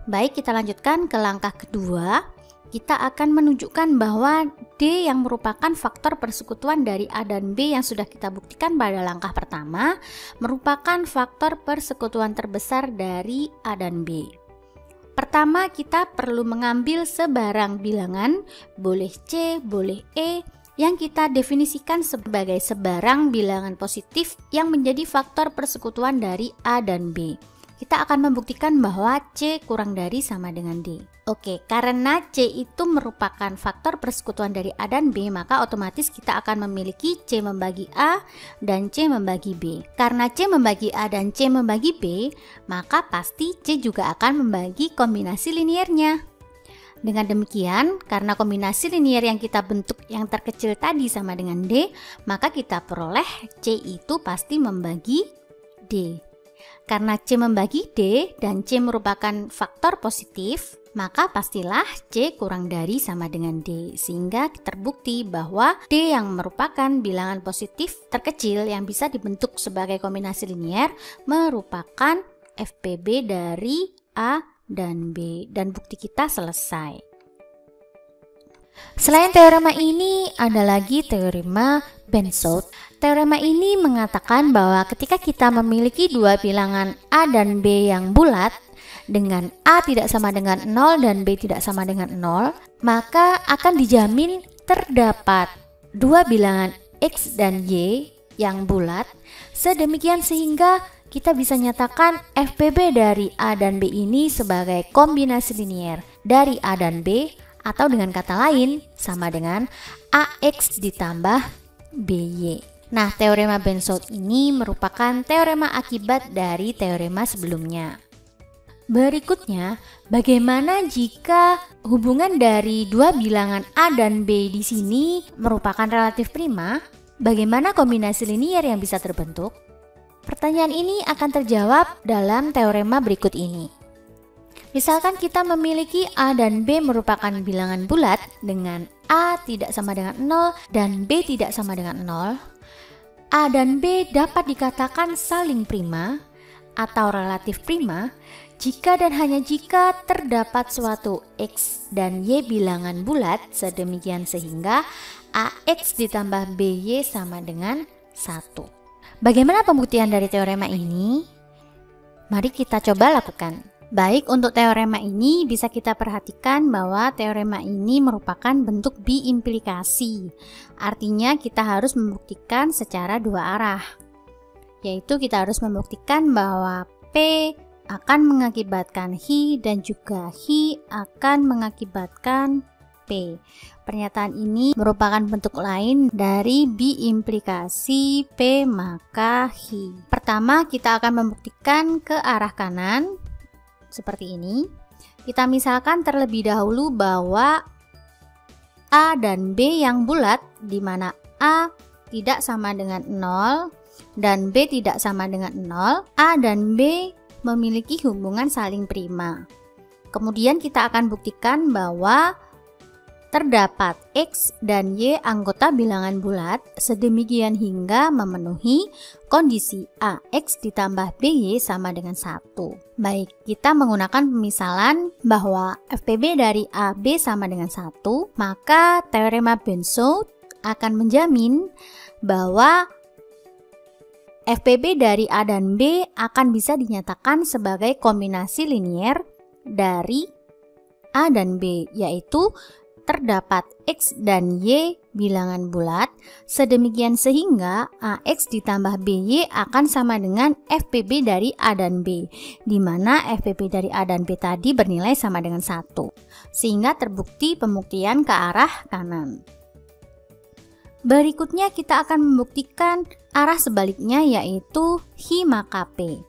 Baik, kita lanjutkan ke langkah kedua. Kita akan menunjukkan bahwa D yang merupakan faktor persekutuan dari A dan B yang sudah kita buktikan pada langkah pertama merupakan faktor persekutuan terbesar dari A dan B. Pertama, kita perlu mengambil sebarang bilangan, boleh C, boleh E, yang kita definisikan sebagai sebarang bilangan positif yang menjadi faktor persekutuan dari A dan B. Kita akan membuktikan bahwa C kurang dari sama dengan D. Oke, karena C itu merupakan faktor persekutuan dari A dan B, maka otomatis kita akan memiliki C membagi A dan C membagi B. Karena C membagi A dan C membagi B, maka pasti C juga akan membagi kombinasi liniernya. Dengan demikian, karena kombinasi linier yang kita bentuk yang terkecil tadi sama dengan D, maka kita peroleh C itu pasti membagi D. Karena C membagi D dan C merupakan faktor positif, maka pastilah C kurang dari sama dengan D. Sehingga terbukti bahwa D yang merupakan bilangan positif terkecil yang bisa dibentuk sebagai kombinasi linier merupakan FPB dari A dan B. Dan bukti kita selesai. Selain teorema ini, ada lagi teorema Bensold. Teorema ini mengatakan bahwa ketika kita memiliki dua bilangan A dan B yang bulat, dengan A tidak sama dengan 0 dan B tidak sama dengan 0, maka akan dijamin terdapat dua bilangan X dan Y yang bulat, sedemikian sehingga kita bisa nyatakan FPB dari A dan B ini sebagai kombinasi linier dari A dan B, atau dengan kata lain sama dengan AX ditambah BY. Nah, teorema Bensold ini merupakan teorema akibat dari teorema sebelumnya. Berikutnya, bagaimana jika hubungan dari dua bilangan A dan B di sini merupakan relatif prima? Bagaimana kombinasi linier yang bisa terbentuk? Pertanyaan ini akan terjawab dalam teorema berikut ini. Misalkan kita memiliki A dan B merupakan bilangan bulat dengan A tidak sama dengan 0 dan B tidak sama dengan 0. A dan B dapat dikatakan saling prima atau relatif prima jika dan hanya jika terdapat suatu X dan Y bilangan bulat sedemikian sehingga AX ditambah BY sama dengan 1. Bagaimana pembuktian dari teorema ini? Mari kita coba lakukan. Baik, untuk teorema ini bisa kita perhatikan bahwa teorema ini merupakan bentuk biimplikasi. Artinya kita harus membuktikan secara dua arah. Yaitu kita harus membuktikan bahwa P akan mengakibatkan Hi dan juga Hi akan mengakibatkan P. Pernyataan ini merupakan bentuk lain dari biimplikasi P maka Hi. Pertama, kita akan membuktikan ke arah kanan seperti ini. Kita misalkan terlebih dahulu bahwa A dan B yang bulat, di mana A tidak sama dengan 0 dan B tidak sama dengan 0, A dan B memiliki hubungan saling prima. Kemudian kita akan buktikan bahwa terdapat X dan Y anggota bilangan bulat sedemikian hingga memenuhi kondisi AX ditambah BY sama dengan 1. Baik, kita menggunakan pemisalan bahwa FPB dari AB sama dengan 1, maka teorema Benso akan menjamin bahwa FPB dari A dan B akan bisa dinyatakan sebagai kombinasi linier dari A dan B, yaitu terdapat X dan Y bilangan bulat sedemikian sehingga AX ditambah BY akan sama dengan FPB dari A dan B, di mana FPB dari A dan B tadi bernilai sama dengan 1, sehingga terbukti pembuktian ke arah kanan. Berikutnya kita akan membuktikan arah sebaliknya, yaitu Hi maka P.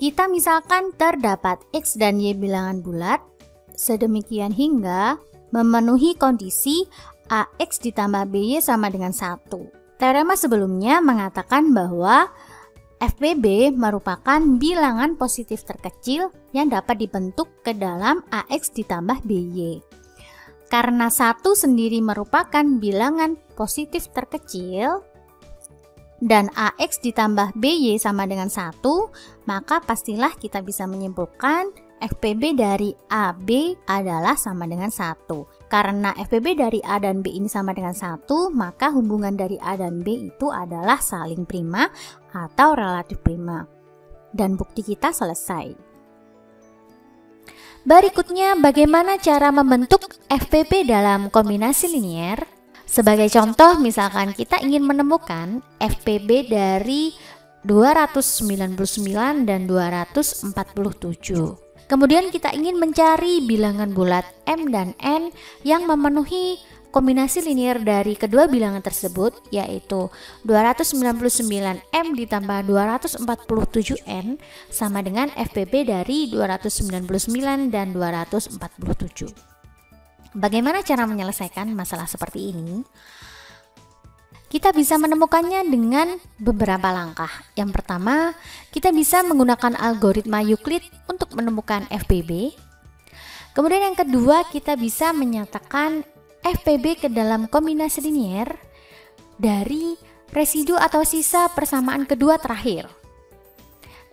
Kita misalkan terdapat X dan Y bilangan bulat sedemikian hingga memenuhi kondisi AX ditambah BY sama dengan 1. Teorema sebelumnya mengatakan bahwa FPB merupakan bilangan positif terkecil yang dapat dibentuk ke dalam AX ditambah BY. Karena 1 sendiri merupakan bilangan positif terkecil dan AX ditambah BY sama dengan 1, maka pastilah kita bisa menyimpulkan FPB dari AB adalah sama dengan 1. Karena FPB dari A dan B ini sama dengan 1, maka hubungan dari A dan B itu adalah saling prima atau relatif prima. Dan bukti kita selesai. Berikutnya, bagaimana cara membentuk FPB dalam kombinasi linier? Sebagai contoh, misalkan kita ingin menemukan FPB dari 299 dan 247. Kemudian kita ingin mencari bilangan bulat M dan N yang memenuhi kombinasi linier dari kedua bilangan tersebut, yaitu 299M ditambah 247N sama dengan FPB dari 299 dan 247. Bagaimana cara menyelesaikan masalah seperti ini? Kita bisa menemukannya dengan beberapa langkah. Yang pertama, kita bisa menggunakan algoritma Euclid untuk menemukan FPB. Kemudian yang kedua, kita bisa menyatakan FPB ke dalam kombinasi linier dari residu atau sisa persamaan kedua terakhir.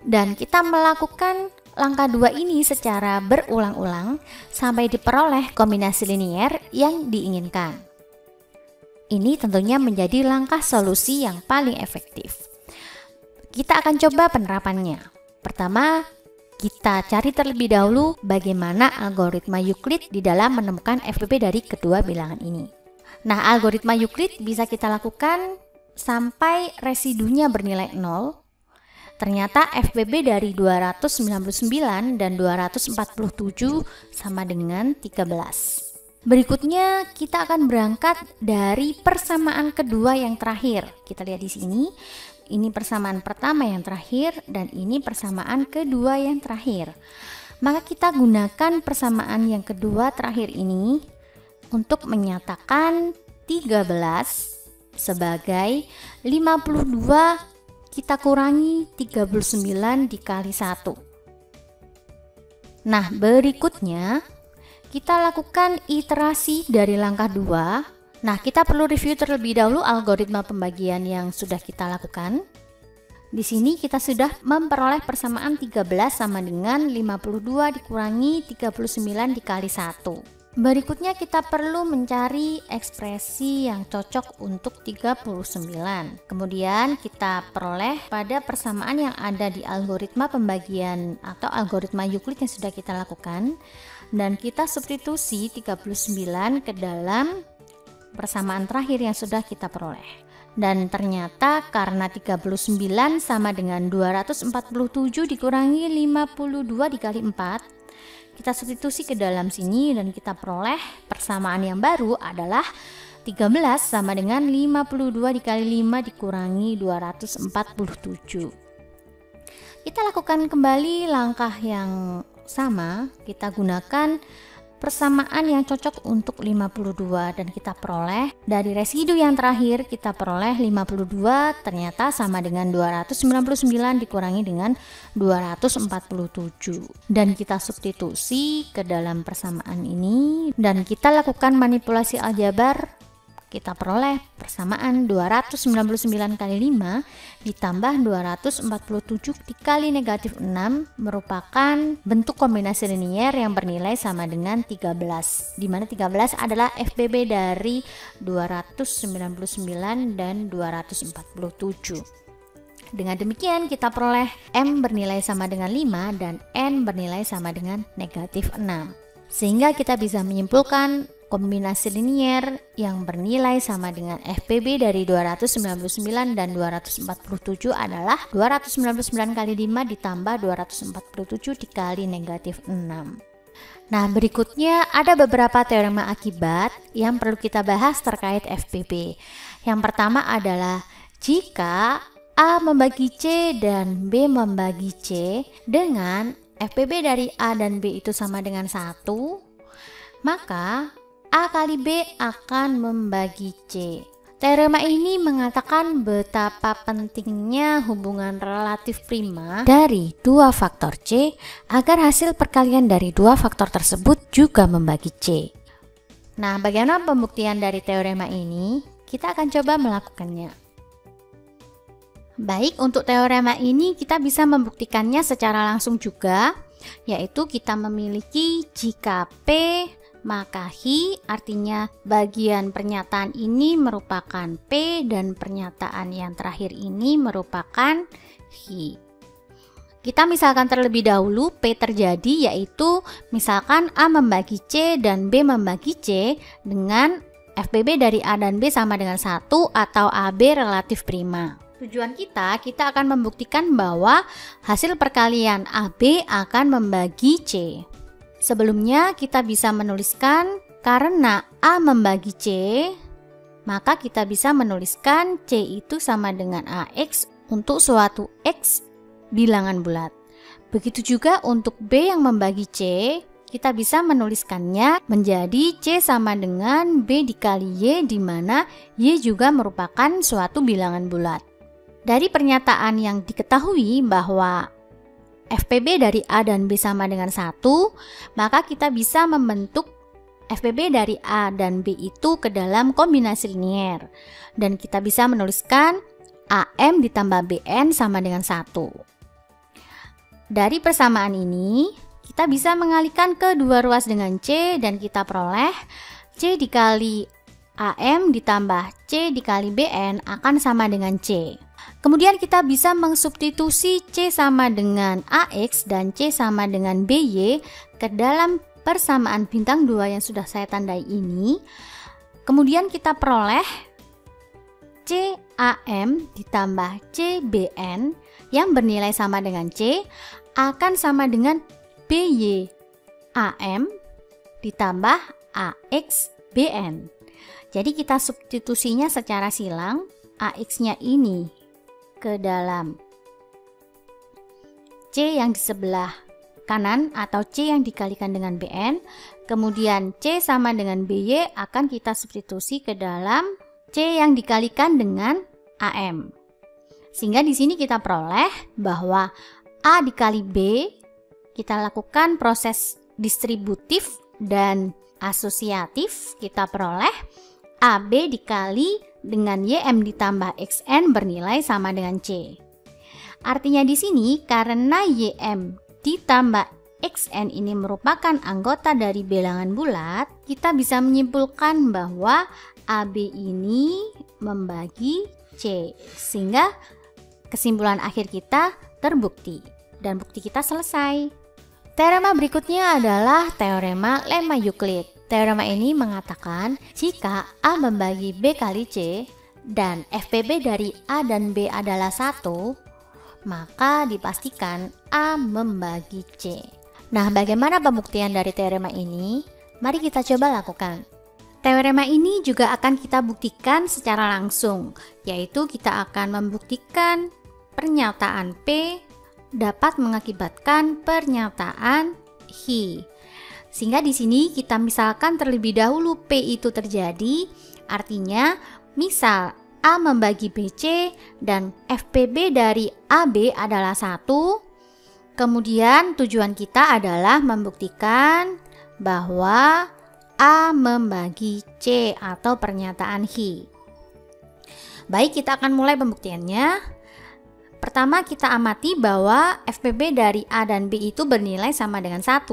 Dan kita melakukan langkah 2 ini secara berulang-ulang sampai diperoleh kombinasi linier yang diinginkan. Ini tentunya menjadi langkah solusi yang paling efektif. Kita akan coba penerapannya. Pertama, kita cari terlebih dahulu bagaimana algoritma Euclid di dalam menemukan FPB dari kedua bilangan ini. Nah, algoritma Euclid bisa kita lakukan sampai residunya bernilai 0. Ternyata FPB dari 299 dan 247 sama dengan 13. Berikutnya kita akan berangkat dari persamaan kedua yang terakhir. Kita lihat di sini, ini persamaan pertama yang terakhir dan ini persamaan kedua yang terakhir. Maka kita gunakan persamaan yang kedua terakhir ini untuk menyatakan 13 sebagai 52 kita kurangi 39 dikali 1. Nah, berikutnya kita lakukan iterasi dari langkah 2. Nah, kita perlu review terlebih dahulu algoritma pembagian yang sudah kita lakukan. Di sini kita sudah memperoleh persamaan 13 sama dengan 52 dikurangi 39 dikali 1. Berikutnya kita perlu mencari ekspresi yang cocok untuk 39. Kemudian kita peroleh pada persamaan yang ada di algoritma pembagian atau algoritma Euclid yang sudah kita lakukan. Dan kita substitusi 39 ke dalam persamaan terakhir yang sudah kita peroleh. Dan ternyata karena 39 sama dengan 247 dikurangi 52 dikali 4, kita substitusi ke dalam sini dan kita peroleh persamaan yang baru adalah 13 sama dengan 52 dikali 5 dikurangi 247. Kita lakukan kembali langkah yang sama, kita gunakan persamaan yang cocok untuk 52 dan kita peroleh dari residu yang terakhir kita peroleh 52 ternyata sama dengan 299 dikurangi dengan 247 dan kita substitusi ke dalam persamaan ini dan kita lakukan manipulasi aljabar. Kita peroleh persamaan 299 kali 5 ditambah 247 dikali negatif 6 merupakan bentuk kombinasi linier yang bernilai sama dengan 13, di mana 13 adalah FBB dari 299 dan 247. Dengan demikian kita peroleh M bernilai sama dengan 5 dan N bernilai sama dengan negatif 6. Sehingga kita bisa menyimpulkan kombinasi linier yang bernilai sama dengan FBB dari 299 dan 247 adalah 299 kali 5 ditambah 247 dikali negatif 6. Nah, berikutnya ada beberapa teorema akibat yang perlu kita bahas terkait FBB. Yang pertama adalah jika A membagi C dan B membagi C dengan FBB dari A dan B itu sama dengan 1, maka A kali B akan membagi C. Teorema ini mengatakan betapa pentingnya hubungan relatif prima dari dua faktor C agar hasil perkalian dari dua faktor tersebut juga membagi C. Nah, bagaimana pembuktian dari teorema ini? Kita akan coba melakukannya. Baik, untuk teorema ini kita bisa membuktikannya secara langsung juga, yaitu kita memiliki jika P maka Hi, artinya bagian pernyataan ini merupakan P dan pernyataan yang terakhir ini merupakan Hi. Kita misalkan terlebih dahulu P terjadi, yaitu misalkan A membagi C dan B membagi C dengan FBB dari A dan B sama dengan 1 atau AB relatif prima. Tujuan kita akan membuktikan bahwa hasil perkalian AB akan membagi C. Sebelumnya kita bisa menuliskan karena A membagi C, maka kita bisa menuliskan C itu sama dengan AX untuk suatu X bilangan bulat. Begitu juga untuk B yang membagi C, kita bisa menuliskannya menjadi C sama dengan B dikali Y, di mana Y juga merupakan suatu bilangan bulat. Dari pernyataan yang diketahui bahwa FBB dari A dan B sama dengan 1, maka kita bisa membentuk FBB dari A dan B itu ke dalam kombinasi linier. Dan kita bisa menuliskan AM ditambah BN sama dengan 1. Dari persamaan ini, kita bisa mengalihkan ke dua ruas dengan C dan kita peroleh C dikali AM ditambah C dikali BN akan sama dengan C. Kemudian kita bisa mensubstitusi C sama dengan AX dan C sama dengan BY ke dalam persamaan bintang 2 yang sudah saya tandai ini. Kemudian kita peroleh CAM ditambah CBN yang bernilai sama dengan C akan sama dengan BYAM ditambah AXBN. Jadi kita substitusinya secara silang, AX-nya ini ke dalam C yang di sebelah kanan atau C yang dikalikan dengan BN, kemudian C sama dengan BY akan kita substitusi ke dalam C yang dikalikan dengan AM. Sehingga di sini kita peroleh bahwa A dikali B, kita lakukan proses distributif dan asosiatif, kita peroleh AB dikali dengan YM ditambah XN bernilai sama dengan C. Artinya di sini karena YM ditambah XN ini merupakan anggota dari bilangan bulat, kita bisa menyimpulkan bahwa AB ini membagi C, sehingga kesimpulan akhir kita terbukti dan bukti kita selesai. Teorema berikutnya adalah teorema lemma Euclid. Teorema ini mengatakan jika A membagi B kali C dan FPB dari A dan B adalah 1, maka dipastikan A membagi C. Nah, bagaimana pembuktian dari teorema ini? Mari kita coba lakukan. Teorema ini juga akan kita buktikan secara langsung, yaitu kita akan membuktikan pernyataan P dapat mengakibatkan pernyataan Hi. Sehingga di sini kita misalkan terlebih dahulu P itu terjadi, artinya misal A membagi BC dan FPB dari AB adalah 1. Kemudian tujuan kita adalah membuktikan bahwa A membagi C atau pernyataan Hi. Baik, kita akan mulai pembuktiannya. Pertama, kita amati bahwa FPB dari A dan B itu bernilai sama dengan 1.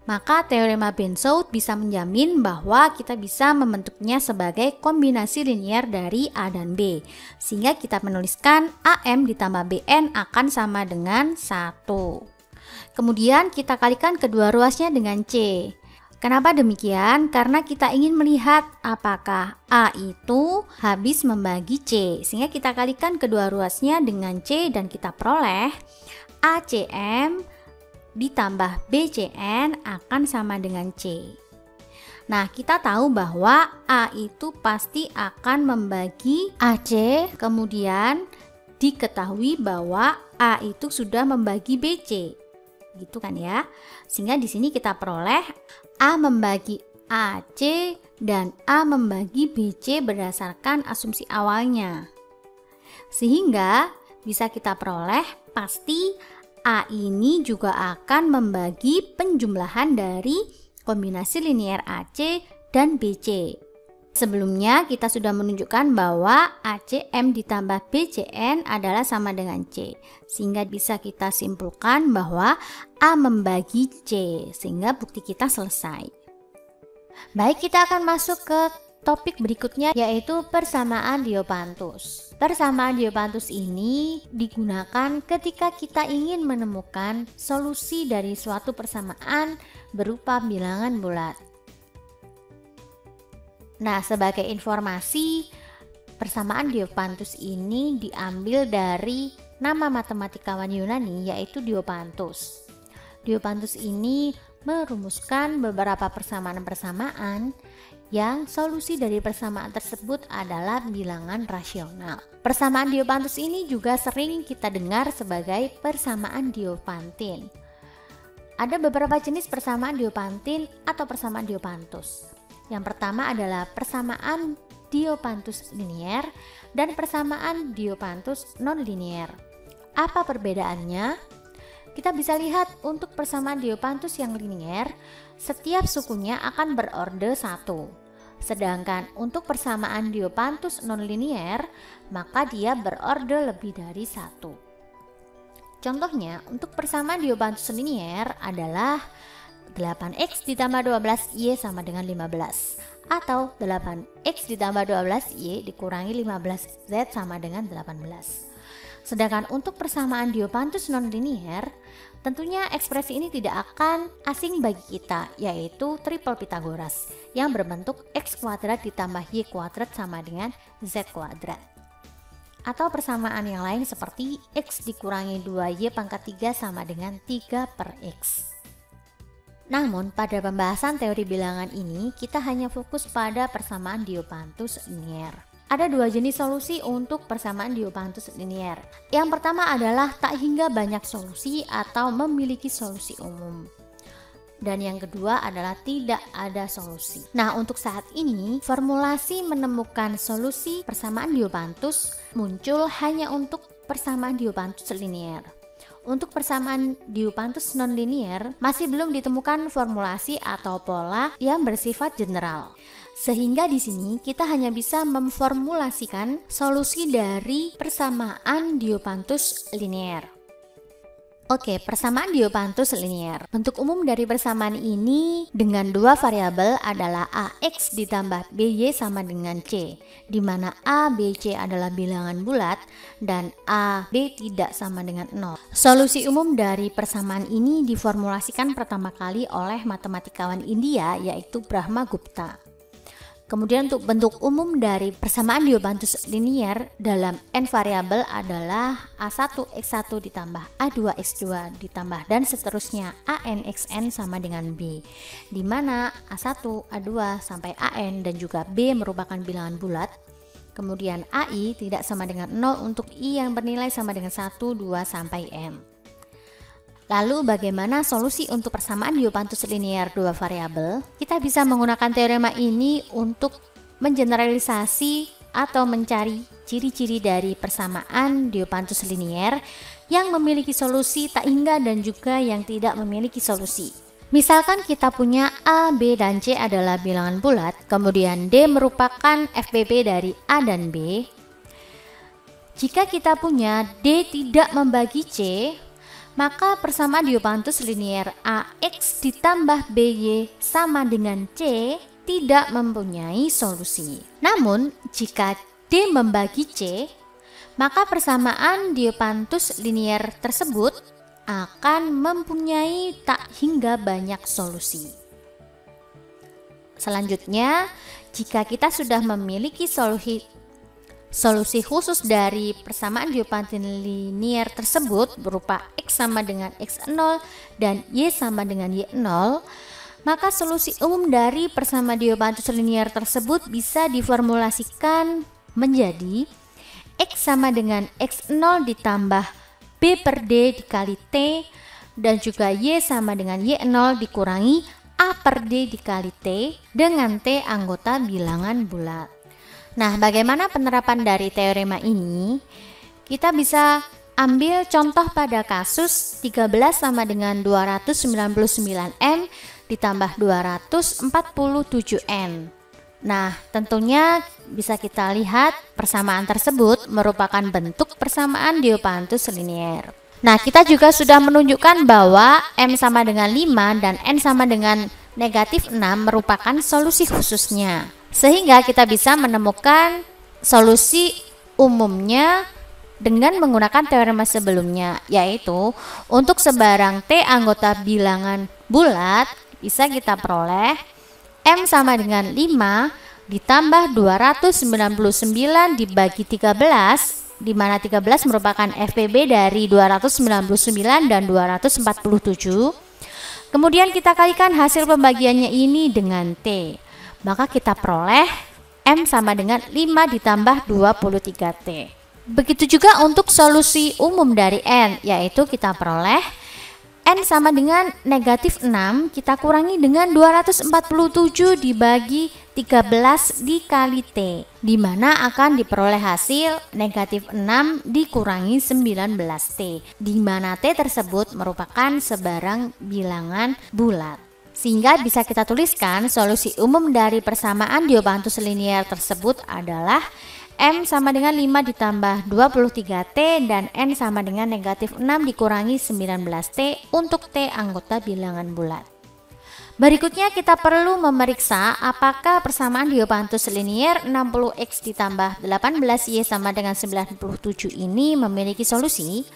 Maka teorema Benzout bisa menjamin bahwa kita bisa membentuknya sebagai kombinasi linier dari A dan B. Sehingga kita menuliskan AM ditambah BN akan sama dengan 1. Kemudian kita kalikan kedua ruasnya dengan C. Kenapa demikian? Karena kita ingin melihat apakah A itu habis membagi C. Sehingga kita kalikan kedua ruasnya dengan C dan kita peroleh ACM ditambah BCN akan sama dengan C. Nah, kita tahu bahwa A itu pasti akan membagi AC, kemudian diketahui bahwa A itu sudah membagi BC. Gitu kan ya. Sehingga di sini kita peroleh A membagi AC dan A membagi BC berdasarkan asumsi awalnya. Sehingga bisa kita peroleh pasti A ini juga akan membagi penjumlahan dari kombinasi linier AC dan BC. Sebelumnya kita sudah menunjukkan bahwa ACM ditambah BCN adalah sama dengan C. Sehingga bisa kita simpulkan bahwa A membagi C, sehingga bukti kita selesai. Baik, kita akan masuk ke topik berikutnya, yaitu persamaan Diopantus. Persamaan Diopantus ini digunakan ketika kita ingin menemukan solusi dari suatu persamaan berupa bilangan bulat. Nah, sebagai informasi, persamaan Diopantus ini diambil dari nama matematikawan Yunani, yaitu Diopantus. Diopantus ini merumuskan beberapa persamaan-persamaan yang solusi dari persamaan tersebut adalah bilangan rasional. Persamaan Diopantus ini juga sering kita dengar sebagai persamaan Diopantin. Ada beberapa jenis persamaan Diopantin atau persamaan Diopantus. Yang pertama adalah persamaan Diopantus linier dan persamaan Diopantus non-linier. Apa perbedaannya? Kita bisa lihat untuk persamaan Diopantus yang linier, setiap sukunya akan berorde 1. Sedangkan untuk persamaan Diopantus non-linier, maka dia berorde lebih dari 1. Contohnya, untuk persamaan Diopantus linier adalah 8x ditambah 12y sama dengan 15, atau 8x ditambah 12y dikurangi 15z sama dengan 18. Sedangkan untuk persamaan Diopantus non-linier, tentunya ekspresi ini tidak akan asing bagi kita, yaitu triple Pythagoras yang berbentuk x kuadrat ditambah y kuadrat sama dengan z kuadrat. Atau persamaan yang lain seperti x dikurangi 2y pangkat 3 sama dengan 3 per x. Namun pada pembahasan teori bilangan ini kita hanya fokus pada persamaan Diopantus linier. Ada dua jenis solusi untuk persamaan Diopantus linier. Yang pertama adalah tak hingga banyak solusi atau memiliki solusi umum. Dan yang kedua adalah tidak ada solusi. Nah, untuk saat ini formulasi menemukan solusi persamaan Diopantus muncul hanya untuk persamaan Diopantus linier. Untuk persamaan Diopantus non-linier masih belum ditemukan formulasi atau pola yang bersifat general. Sehingga di sini kita hanya bisa memformulasikan solusi dari persamaan Diopantus linier. Oke, persamaan Diopantus linier. Bentuk umum dari persamaan ini dengan dua variabel adalah AX ditambah BY sama dengan C, di mana A, B, C adalah bilangan bulat dan A, B tidak sama dengan 0. Solusi umum dari persamaan ini diformulasikan pertama kali oleh matematikawan India yaitu Brahmagupta. Kemudian untuk bentuk umum dari persamaan Diopantus linier dalam n variabel adalah A1x1 ditambah A2x2 ditambah dan seterusnya ANxn sama dengan B, di mana A1, A2 sampai AN dan juga B merupakan bilangan bulat. Kemudian AI tidak sama dengan 0 untuk I yang bernilai sama dengan 1, 2 sampai M. Lalu bagaimana solusi untuk persamaan Diopantus linier dua variabel? Kita bisa menggunakan teorema ini untuk mengeneralisasi atau mencari ciri-ciri dari persamaan Diopantus linier yang memiliki solusi tak hingga dan juga yang tidak memiliki solusi. Misalkan kita punya A, B, dan C adalah bilangan bulat, kemudian D merupakan FBB dari A dan B. Jika kita punya D tidak membagi C, maka persamaan Diopantus linier AX ditambah BY sama dengan C tidak mempunyai solusi. Namun, jika D membagi C, maka persamaan Diopantus linier tersebut akan mempunyai tak hingga banyak solusi. Selanjutnya, jika kita sudah memiliki solusi khusus dari persamaan Diopantus linier tersebut berupa X sama dengan X0 dan Y sama dengan Y0, maka solusi umum dari persamaan Diopantus linier tersebut bisa diformulasikan menjadi X sama dengan X0 ditambah B per D dikali T dan juga Y sama dengan Y0 dikurangi A per D dikali T dengan T anggota bilangan bulat. Nah, bagaimana penerapan dari teorema ini? Kita bisa ambil contoh pada kasus 13 sama dengan 299M ditambah 247N. Nah, tentunya bisa kita lihat persamaan tersebut merupakan bentuk persamaan Diopantus linier. Nah, kita juga sudah menunjukkan bahwa M sama dengan 5 dan N sama dengan negatif 6 merupakan solusi khususnya. Sehingga kita bisa menemukan solusi umumnya dengan menggunakan teorema sebelumnya, yaitu untuk sebarang T anggota bilangan bulat bisa kita peroleh M sama dengan 5 ditambah 299 dibagi 13, di mana 13 merupakan FPB dari 299 dan 247. Kemudian kita kalikan hasil pembagiannya ini dengan T. Maka kita peroleh M sama dengan 5 ditambah 23T. Begitu juga untuk solusi umum dari N, yaitu kita peroleh N sama dengan negatif 6, kita kurangi dengan 247 dibagi 13 dikali T, di mana akan diperoleh hasil negatif 6 dikurangi 19T, di mana T tersebut merupakan sebarang bilangan bulat. Sehingga bisa kita tuliskan solusi umum dari persamaan Diopantus linier tersebut adalah M sama dengan 5 ditambah 23T dan N sama dengan negatif 6 dikurangi 19T untuk T anggota bilangan bulat. Berikutnya kita perlu memeriksa apakah persamaan Diopantus linier 60X ditambah 18Y sama dengan 97 ini memiliki solusi.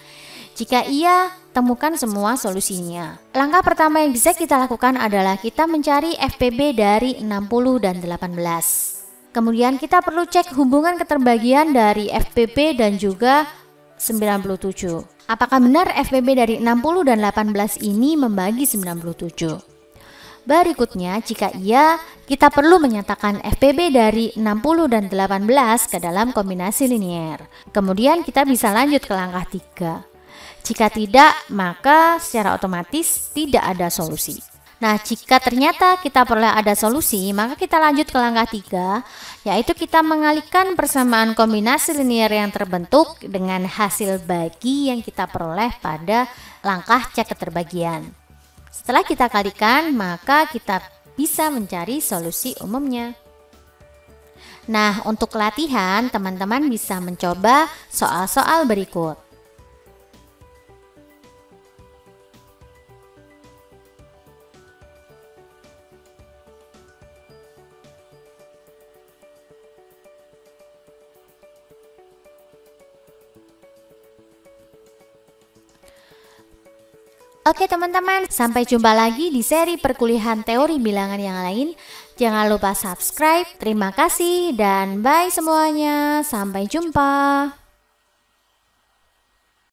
Jika iya, temukan semua solusinya. Langkah pertama yang bisa kita lakukan adalah kita mencari FPB dari 60 dan 18. Kemudian kita perlu cek hubungan keterbagian dari FPB dan juga 97. Apakah benar FPB dari 60 dan 18 ini membagi 97? Berikutnya, jika iya, kita perlu menyatakan FPB dari 60 dan 18 ke dalam kombinasi linier. Kemudian kita bisa lanjut ke langkah 3. Jika tidak, maka secara otomatis tidak ada solusi. Nah, jika ternyata kita perlu ada solusi, maka kita lanjut ke langkah 3, yaitu kita mengalihkan persamaan kombinasi linear yang terbentuk dengan hasil bagi yang kita peroleh pada langkah cek keterbagian. Setelah kita kalikan, maka kita bisa mencari solusi umumnya. Nah, untuk latihan, teman-teman bisa mencoba soal-soal berikut. Oke teman-teman, sampai jumpa lagi di seri perkuliahan teori bilangan yang lain. Jangan lupa subscribe. Terima kasih dan bye semuanya. Sampai jumpa.